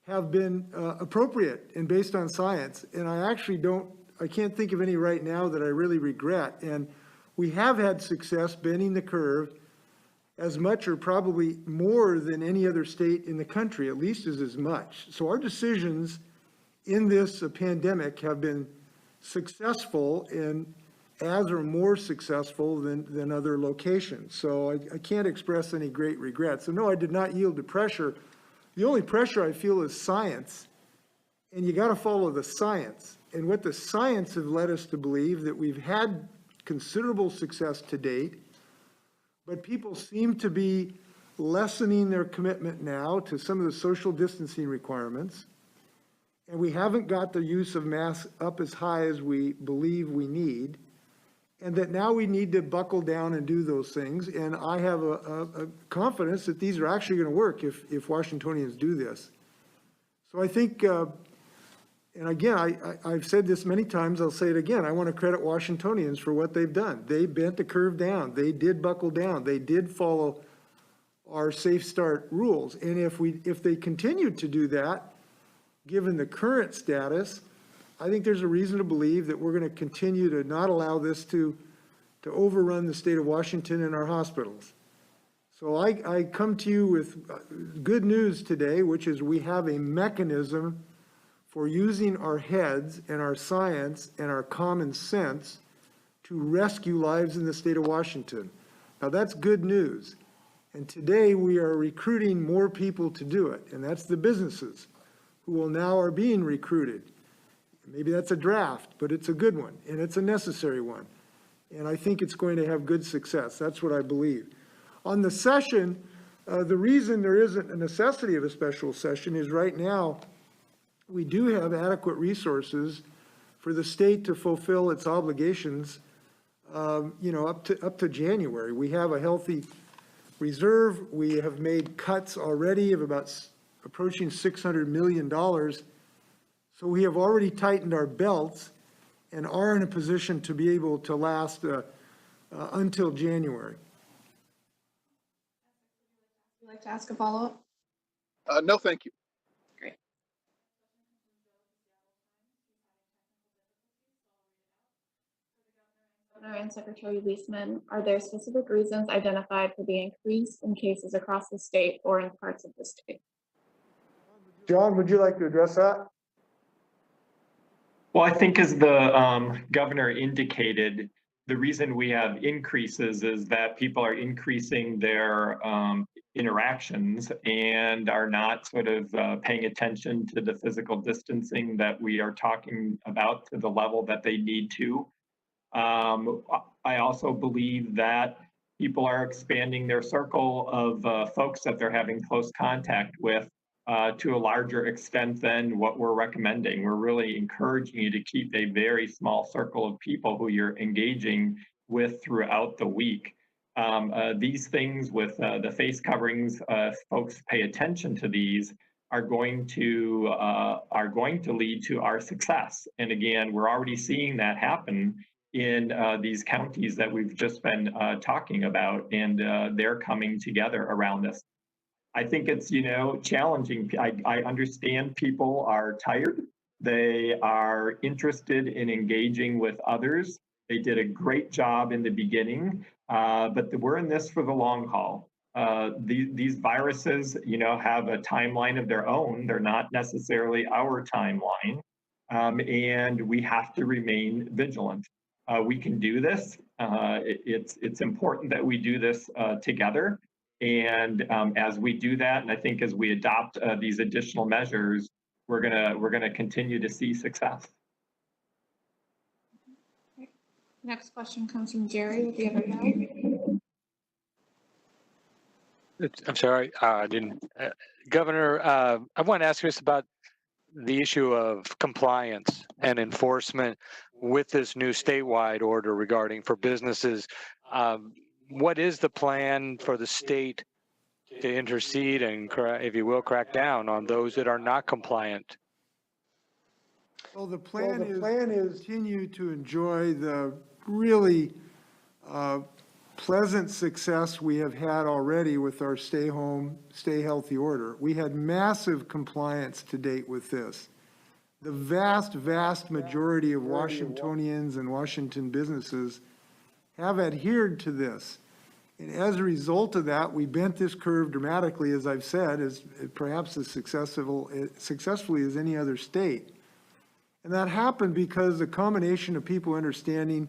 have been appropriate and based on science. And I can't think of any right now that I really regret. And we have had success bending the curve as much or probably more than any other state in the country, at least as much. So our decisions in this pandemic have been successful and as or more successful than other locations. So I can't express any great regret. So no, I did not yield to pressure. The only pressure I feel is science, and you got to follow the science. And what the science have led us to believe that we've had considerable success to date, but people seem to be lessening their commitment now to some of the social distancing requirements. And we haven't got the use of masks up as high as we believe we need. And that now we need to buckle down and do those things. And I have a confidence that these are actually going to work if Washingtonians do this. So I think, and again, I've said this many times, I'll say it again, I want to credit Washingtonians for what they've done. They bent the curve down. They did buckle down. They did follow our Safe Start rules. And if they continued to do that, given the current status, I think there's a reason to believe that we're going to continue to not allow this to overrun the state of Washington and our hospitals. So I come to you with good news today, which is we have a mechanism for using our heads and our science and our common sense to rescue lives in the state of Washington. Now that's good news. And today we are recruiting more people to do it. And that's the businesses who will now are being recruited. Maybe that's a draft, but it's a good one and it's a necessary one. And I think it's going to have good success. That's what I believe. On the session, the reason there isn't a necessity of a special session is right now, we do have adequate resources for the state to fulfill its obligations, up to January. We have a healthy reserve. We have made cuts already of about approaching $600 million. So we have already tightened our belts and are in a position to be able to last until January. Would you like to ask a follow-up? No, thank you. Great. Governor and Secretary Weissman, are there specific reasons identified for the increase in cases across the state or in parts of the state? John, would you like to address that? Well, I think as the governor indicated, the reason we have increases is that people are increasing their interactions and are not sort of paying attention to the physical distancing that we are talking about to the level that they need to. I also believe that people are expanding their circle of folks that they're having close contact with to a larger extent than what we're recommending. We're really encouraging you to keep a very small circle of people who you're engaging with throughout the week. These things with the face coverings, folks pay attention to these, are going to lead to our success. And again, we're already seeing that happen in these counties that we've just been talking about, and they're coming together around this. I think it's, challenging. I understand people are tired. They are interested in engaging with others. They did a great job in the beginning, but we're in this for the long haul. These viruses, have a timeline of their own. They're not necessarily our timeline, and we have to remain vigilant. We can do this. It's important that we do this together. And as we do that, and I think as we adopt these additional measures, we're gonna continue to see success. Next question comes from Jerry with the other side. I'm sorry, I didn't. Governor, I want to ask you this about the issue of compliance and enforcement with this new statewide order regarding for businesses. What is the plan for the state to intercede and, if you will, crack down on those that are not compliant? Well, the plan is continue to enjoy the really pleasant success we have had already with our stay home, stay healthy order. We had massive compliance to date with this. The vast majority of Washingtonians and Washington businesses have adhered to this. And as a result of that, we bent this curve dramatically, as I've said, as perhaps as successfully as any other state. And that happened because the combination of people understanding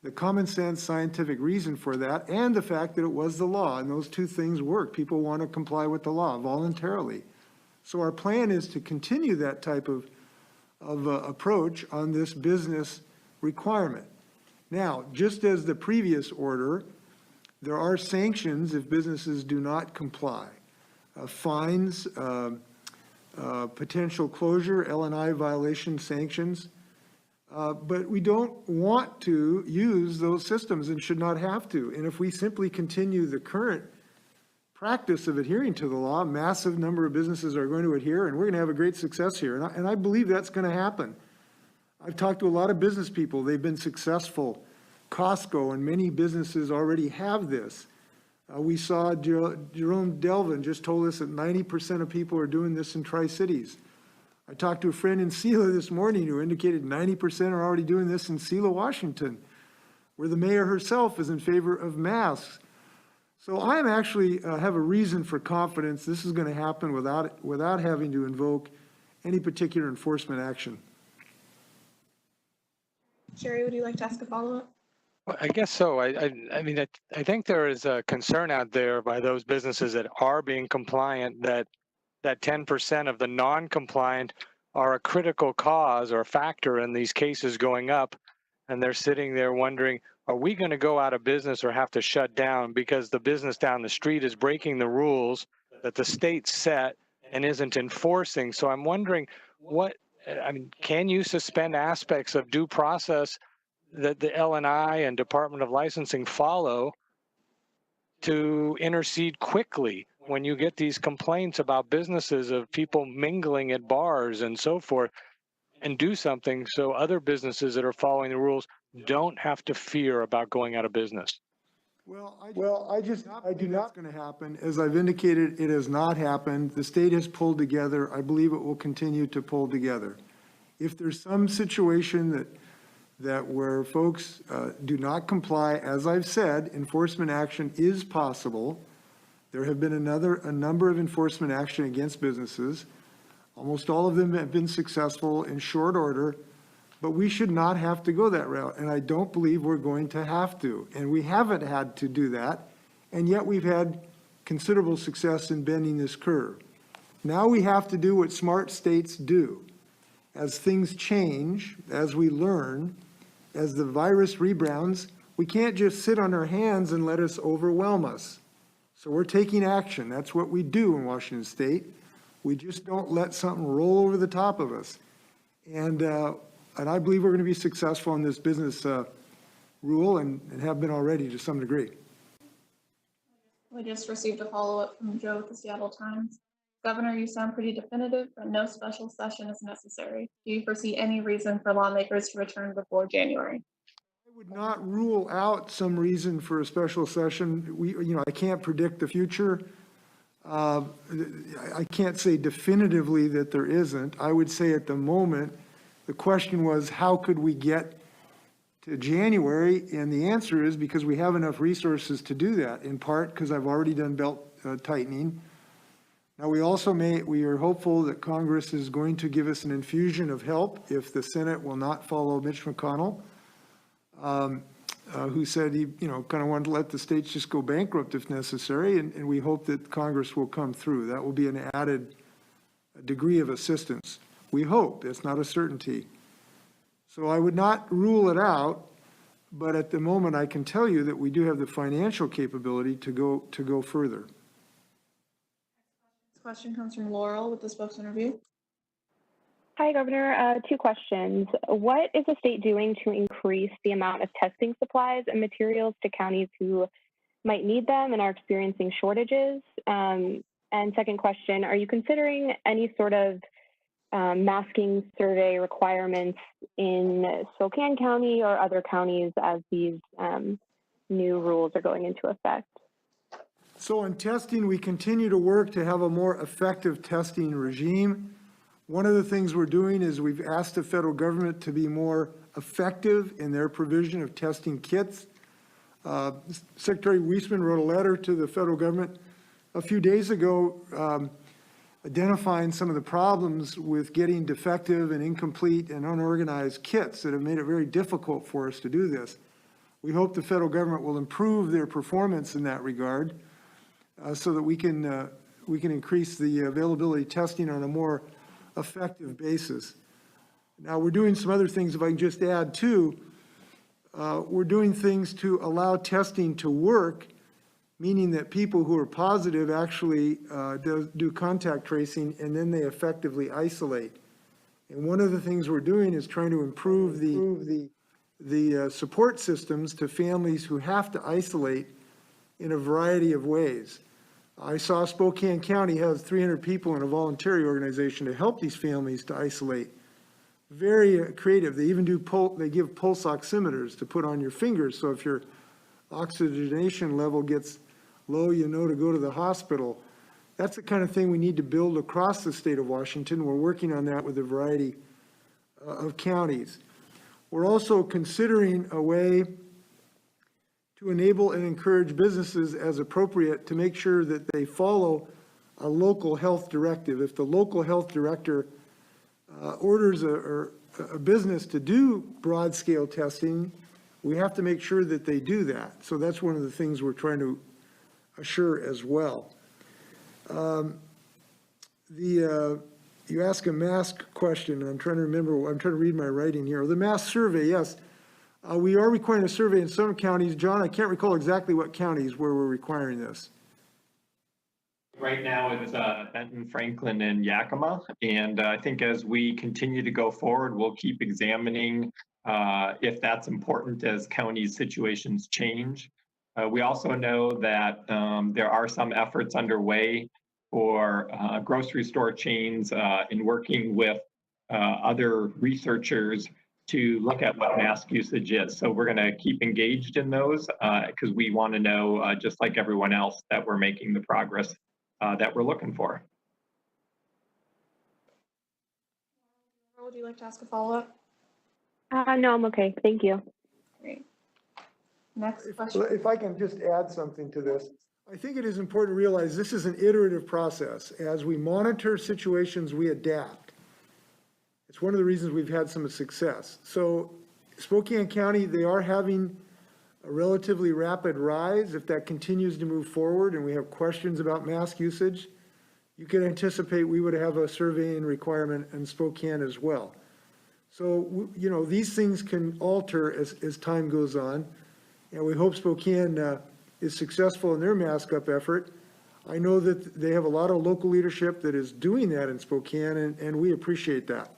the common sense scientific reason for that and the fact that it was the law, and those two things work. People want to comply with the law voluntarily. So our plan is to continue that type of approach on this business requirement. Now, just as the previous order, there are sanctions if businesses do not comply. Fines, potential closure, L&I violation sanctions. But we don't want to use those systems and should not have to. And if we simply continue the current practice of adhering to the law, a massive number of businesses are going to adhere, and we're going to have a great success here. And I believe that's going to happen. I've talked to a lot of business people. They've been successful. Costco and many businesses already have this. We saw Jerome Delvin just told us that 90% of people are doing this in Tri-Cities. I talked to a friend in Selah this morning who indicated 90% are already doing this in Selah, Washington, where the mayor herself is in favor of masks. So I am actually have a reason for confidence this is going to happen without having to invoke any particular enforcement action. Jerry, would you like to ask a follow-up? Well, I guess so. I mean, I think there is a concern out there by those businesses that are being compliant that 10% of the non-compliant are a critical cause or factor in these cases going up. And they're sitting there wondering, are we going to go out of business or have to shut down because the business down the street is breaking the rules that the state set and isn't enforcing? So I'm wondering can you suspend aspects of due process that the L&I and Department of Licensing follow to intercede quickly when you get these complaints about businesses of people mingling at bars and so forth, and do something so other businesses that are following the rules don't have to fear about going out of business? Well, I do not going to happen. As I've indicated, it has not happened. The state has pulled together. I believe it will continue to pull together. If there's some situation that where folks do not comply, as I've said, enforcement action is possible. There have been a number of enforcement action against businesses. Almost all of them have been successful in short order, but we should not have to go that route. And I don't believe we're going to have to. And we haven't had to do that. And yet we've had considerable success in bending this curve. Now we have to do what smart states do. As things change, as we learn, as the virus rebounds, we can't just sit on our hands and let us overwhelm us. So we're taking action. That's what we do in Washington State. We just don't let something roll over the top of us. And I believe we're going to be successful in this business rule and have been already to some degree. We just received a follow-up from Joe with the Seattle Times. Governor, you sound pretty definitive, but no special session is necessary. Do you foresee any reason for lawmakers to return before January? I would not rule out some reason for a special session. I can't predict the future. I can't say definitively that there isn't. I would say at the moment, the question was, how could we get to January? And the answer is because we have enough resources to do that, in part because I've already done belt tightening. Now, we are hopeful that Congress is going to give us an infusion of help if the Senate will not follow Mitch McConnell, who said he, kind of wanted to let the states just go bankrupt if necessary, and we hope that Congress will come through. That will be an added degree of assistance. We hope, it's not a certainty. So I would not rule it out, but at the moment I can tell you that we do have the financial capability to go further. This question comes from Laurel with the spokes interview. Hi, Governor. 2 questions. What is the state doing to increase the amount of testing supplies and materials to counties who might need them and are experiencing shortages? And second question, are you considering any sort of masking survey requirements in Spokane County or other counties as these new rules are going into effect? So in testing, we continue to work to have a more effective testing regime. One of the things we're doing is we've asked the federal government to be more effective in their provision of testing kits. Secretary Weissman wrote a letter to the federal government a few days ago identifying some of the problems with getting defective and incomplete and unorganized kits that have made it very difficult for us to do this. We hope the federal government will improve their performance in that regard so that we can increase the availability of testing on a more effective basis. Now, we're doing some other things, if I can just add too. We're doing things to allow testing to work, meaning that people who are positive actually do contact tracing and then they effectively isolate. And one of the things we're doing is trying to improve the support systems to families who have to isolate in a variety of ways. I saw Spokane County has 300 people in a voluntary organization to help these families to isolate. Very creative. They even they give pulse oximeters to put on your fingers. So if your oxygenation level gets low, you know to go to the hospital. That's the kind of thing we need to build across the state of Washington. We're working on that with a variety of counties. We're also considering a way to enable and encourage businesses as appropriate to make sure that they follow a local health directive. If the local health director orders a business to do broad scale testing, we have to make sure that they do that. So that's one of the things we're trying to assure as well. You ask a mask question, and I'm trying to remember, I'm trying to read my writing here. The mask survey, yes. We are requiring a survey in some counties. John, I can't recall exactly what counties where we're requiring this. Right now it's Benton, Franklin, and Yakima. And I think as we continue to go forward, we'll keep examining if that's important as county situations change. We also know that there are some efforts underway for grocery store chains in working with other researchers to look at what mask usage is. So we're going to keep engaged in those because we want to know, just like everyone else, that we're making the progress that we're looking for. Would you like to ask a follow-up? No, I'm okay. Thank you. Great. Next question. If I can just add something to this. I think it is important to realize this is an iterative process. As we monitor situations, we adapt. It's one of the reasons we've had some success. So Spokane County, they are having a relatively rapid rise. If that continues to move forward and we have questions about mask usage, you can anticipate we would have a surveying requirement in Spokane as well. So, you know, these things can alter as time goes on. And we hope Spokane is successful in their mask up effort. I know that they have a lot of local leadership that is doing that in Spokane, and we appreciate that.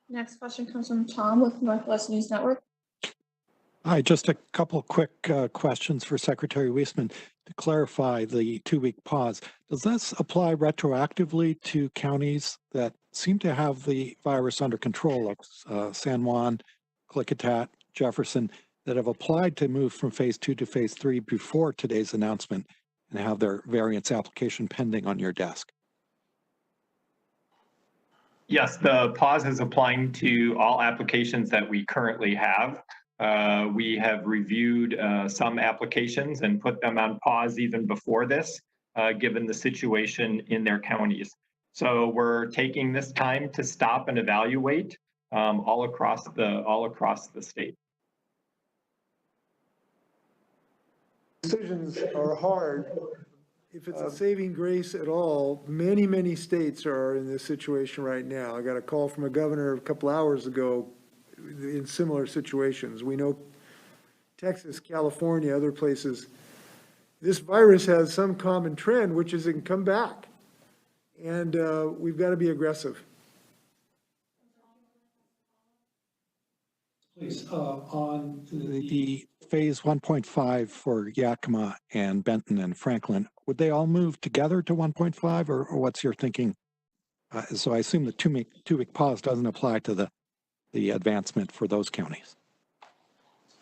Next question comes from Tom with Northwest News Network. Hi, just a couple quick questions for Secretary Weissman to clarify the 2-week pause. Does this apply retroactively to counties that seem to have the virus under control, like San Juan, Klickitat, Jefferson, that have applied to move from phase 2 to phase 3 before today's announcement and have their variance application pending on your desk? Yes, the pause is applying to all applications that we currently have. We have reviewed some applications and put them on pause even before this, given the situation in their counties. So we're taking this time to stop and evaluate all across the state. Decisions are hard. If it's a saving grace at all, many, many states are in this situation right now. I got a call from a governor a couple hours ago in similar situations. We know Texas, California, other places, this virus has some common trend, which is it can come back. And we've got to be aggressive. Please, on The phase 1.5 for Yakima and Benton and Franklin, would they all move together to 1.5 or what's your thinking? So I assume the two-week pause doesn't apply to the advancement for those counties.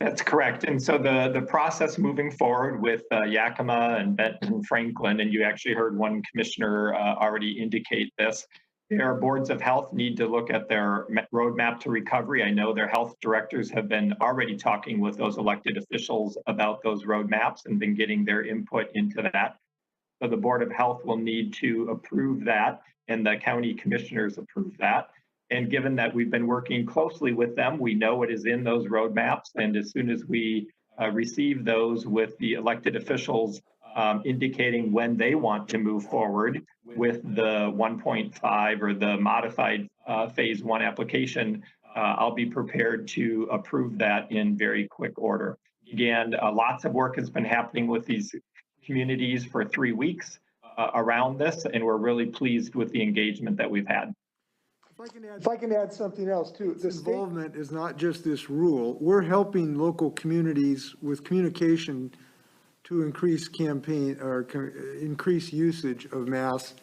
That's correct. And so the process moving forward with Yakima and Benton and Franklin, and you actually heard one commissioner already indicate this, their boards of health need to look at their roadmap to recovery. I know their health directors have been already talking with those elected officials about those roadmaps and been getting their input into that. So the Board of Health will need to approve that, and the county commissioners approve that. And given that we've been working closely with them, we know what is in those roadmaps. And as soon as we receive those with the elected officials indicating when they want to move forward with the 1.5 or the modified phase 1 application, I'll be prepared to approve that in very quick order. Again, lots of work has been happening with these communities for 3 weeks around this, and we're really pleased with the engagement that we've had. If I can add something else too, this involvement is not just this rule. We're helping local communities with communication to increase campaign or increase usage of masks.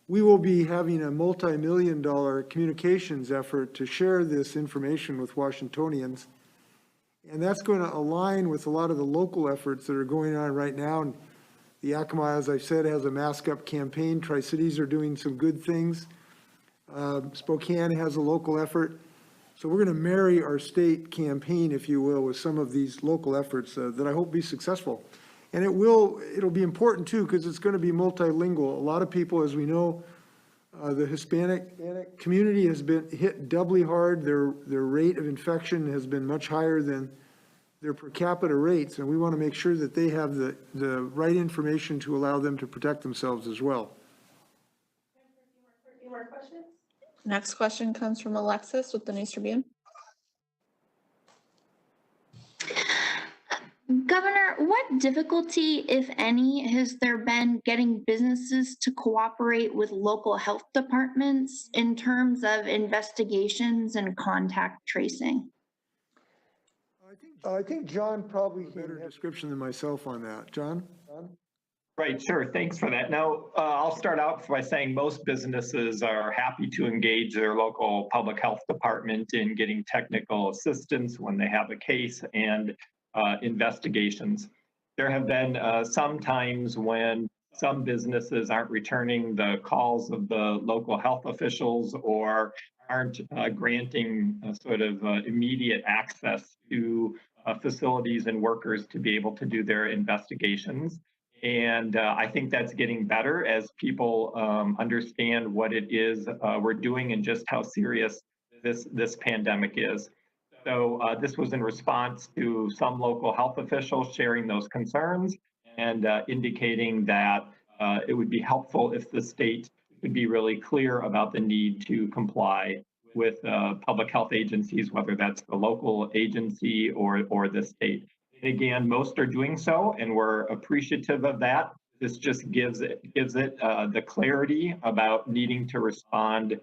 We will be having a multi-million-dollar communications effort to share this information with Washingtonians. And that's going to align with a lot of the local efforts that are going on right now. And the Yakima, as I said, has a mask up campaign. Tri-Cities are doing some good things. Spokane has a local effort. So we're going to marry our state campaign, if you will, with some of these local efforts that I hope be successful. And it'll be important too, because it's going to be multilingual. A lot of people, as we know, the Hispanic community has been hit doubly hard. Their rate of infection has been much higher than their per capita rates. And we want to make sure that they have the right information to allow them to protect themselves as well. Any more questions? Next question comes from Alexis with the News Tribune. Governor, what difficulty, if any, has there been getting businesses to cooperate with local health departments in terms of investigations and contact tracing? I think John probably has a better description than myself on that. John? Right, sure. Thanks for that. Now, I'll start out by saying most businesses are happy to engage their local public health department in getting technical assistance when they have a case and investigations. There have been some times when some businesses aren't returning the calls of the local health officials or aren't granting sort of immediate access to facilities and workers to be able to do their investigations. And I think that's getting better as people understand what it is we're doing and just how serious this pandemic is. So this was in response to some local health officials sharing those concerns and indicating that it would be helpful if the state could be really clear about the need to comply with public health agencies, whether that's the local agency or the state. And again, most are doing so, and we're appreciative of that. This just gives it the clarity about needing to respond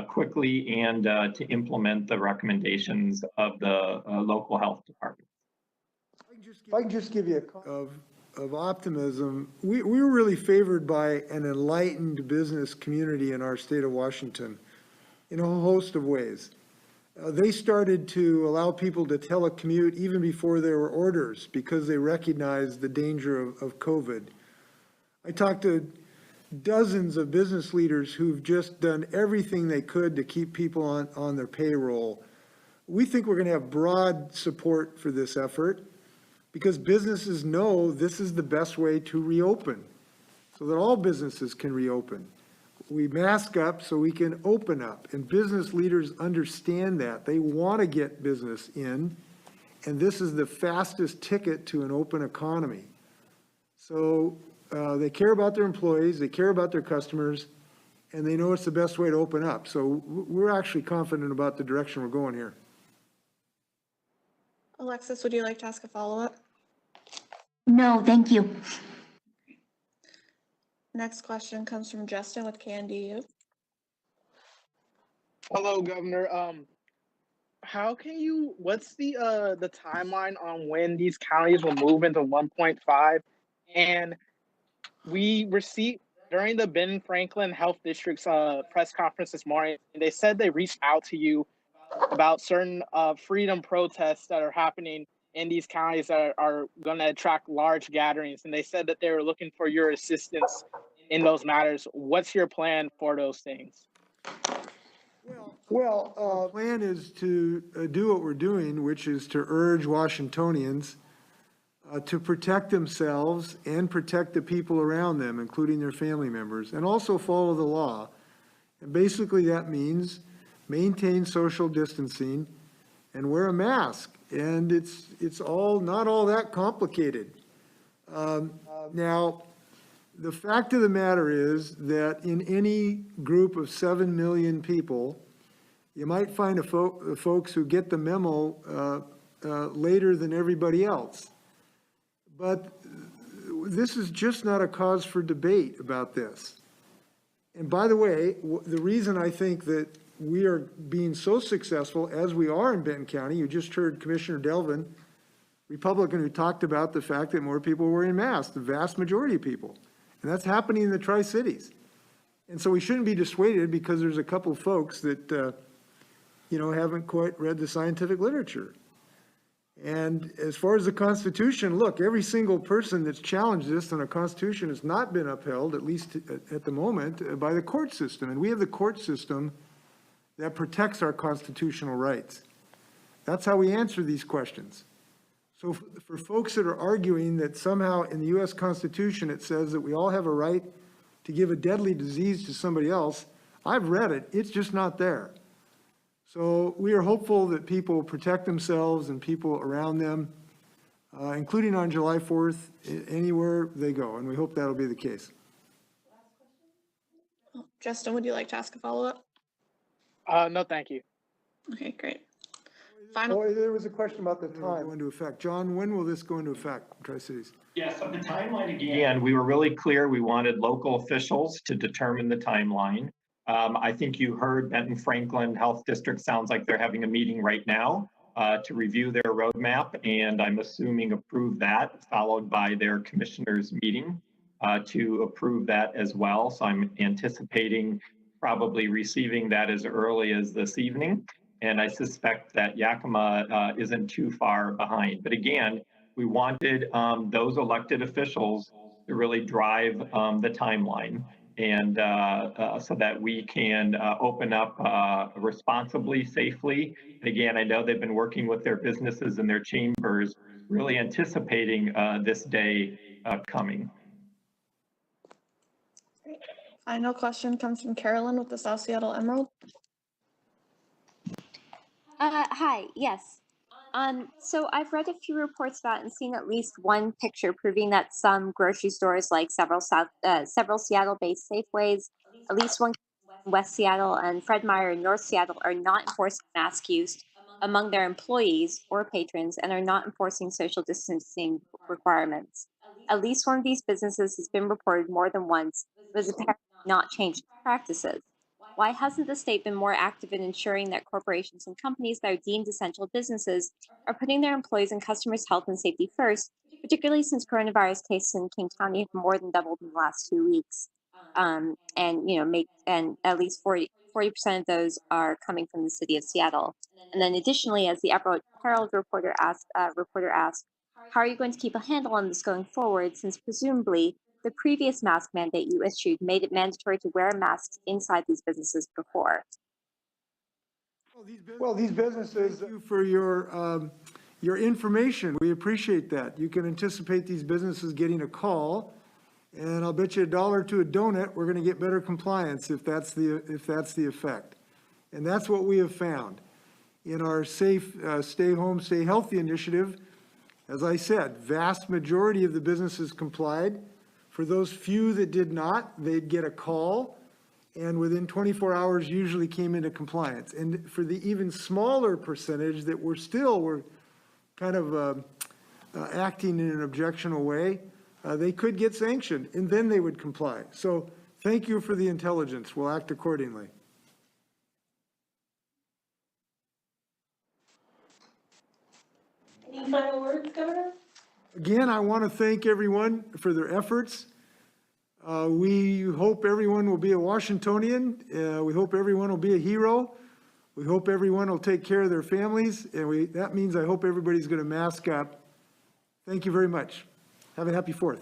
quickly and to implement the recommendations of the local health department. If I can just give you of optimism, we were really favored by an enlightened business community in our state of Washington in a whole host of ways. They started to allow people to telecommute even before there were orders because they recognized the danger of COVID. I talked to dozens of business leaders who've just done everything they could to keep people on their payroll. We think we're going to have broad support for this effort because businesses know this is the best way to reopen so that all businesses can reopen. We mask up so we can open up, and business leaders understand that. They want to get business in, and this is the fastest ticket to an open economy. So they care about their employees, they care about their customers, and they know it's the best way to open up. So we're actually confident about the direction we're going here. Alexis, would you like to ask a follow-up? No, thank you. Next question comes from Justin with KNDU. Hello, Governor. What's the timeline on when these counties will move into 1.5? And we received during the Ben Franklin Health District's press conference this morning, they said they reached out to you about certain freedom protests that are happening in these counties that are going to attract large gatherings. And they said that they were looking for your assistance in those matters. What's your plan for those things? Well, our plan is to do what we're doing, which is to urge Washingtonians to protect themselves and protect the people around them, including their family members, and also follow the law. And basically that means maintain social distancing and wear a mask. And it's all not all that complicated. Now, the fact of the matter is that in any group of 7 million people, you might find folks who get the memo later than everybody else. But this is just not a cause for debate about this. And by the way, the reason I think that we are being so successful as we are in Benton County, you just heard Commissioner Delvin, Republican, who talked about the fact that more people are wearing masks, the vast majority of people. And that's happening in the Tri-Cities. And so we shouldn't be dissuaded because there's a couple of folks that, haven't quite read the scientific literature. And as far as the Constitution, look, every single person that's challenged this on a Constitution has not been upheld, at least at the moment, by the court system. And we have the court system that protects our constitutional rights. That's how we answer these questions. So for folks that are arguing that somehow in the U.S. Constitution it says that we all have a right to give a deadly disease to somebody else, I've read it, it's just not there. So we are hopeful that people will protect themselves and people around them, including on July 4th, anywhere they go, and we hope that'll be the case. Justin, would you like to ask a follow-up? No, thank you. Okay, great. There was a question about the time go into effect. John, when will this go into effect, Tri-Cities? Yeah, so the timeline again, we were really clear. We wanted local officials to determine the timeline. I think you heard Benton Franklin Health District sounds like they're having a meeting right now to review their roadmap, and I'm assuming approve that, followed by their commissioners meeting to approve that as well. So I'm anticipating probably receiving that as early as this evening. And I suspect that Yakima isn't too far behind. But again, we wanted those elected officials to really drive the timeline. and so that we can open up responsibly, safely. And again, I know they've been working with their businesses and their chambers, really anticipating this day coming. Final question comes from Carolyn with the South Seattle Emerald. Hi, yes. So I've read a few reports about and seen at least one picture proving that some grocery stores, like several Seattle-based Safeways, at least one in West Seattle and Fred Meyer in North Seattle, are not enforcing mask use among their employees or patrons and are not enforcing social distancing requirements. At least one of these businesses has been reported more than once, but has apparently not changed practices. Why hasn't the state been more active in ensuring that corporations and companies that are deemed essential businesses are putting their employees' and customers' health and safety first, particularly since coronavirus cases in King County have more than doubled in the last 2 weeks? And at least 40% of those are coming from the city of Seattle. And then additionally, as the Upper Herald reporter asked, how are you going to keep a handle on this going forward, since presumably the previous mask mandate you issued made it mandatory to wear masks inside these businesses before? Well, these businesses, thank you for your information. We appreciate that. You can anticipate these businesses getting a call, and I'll bet you $1 to a donut, we're going to get better compliance if that's the effect. And that's what we have found in our safe, stay home, stay healthy initiative. As I said, vast majority of the businesses complied. For those few that did not, they'd get a call, and within 24 hours usually came into compliance. And for the even smaller percentage that were kind of acting in an objectionable way, they could get sanctioned, and then they would comply. So thank you for the intelligence. We'll act accordingly. Any final words, Governor? Again, I want to thank everyone for their efforts. We hope everyone will be a Washingtonian. We hope everyone will be a hero. We hope everyone will take care of their families. And that means I hope everybody's going to mask up. Thank you very much. Have a happy 4th.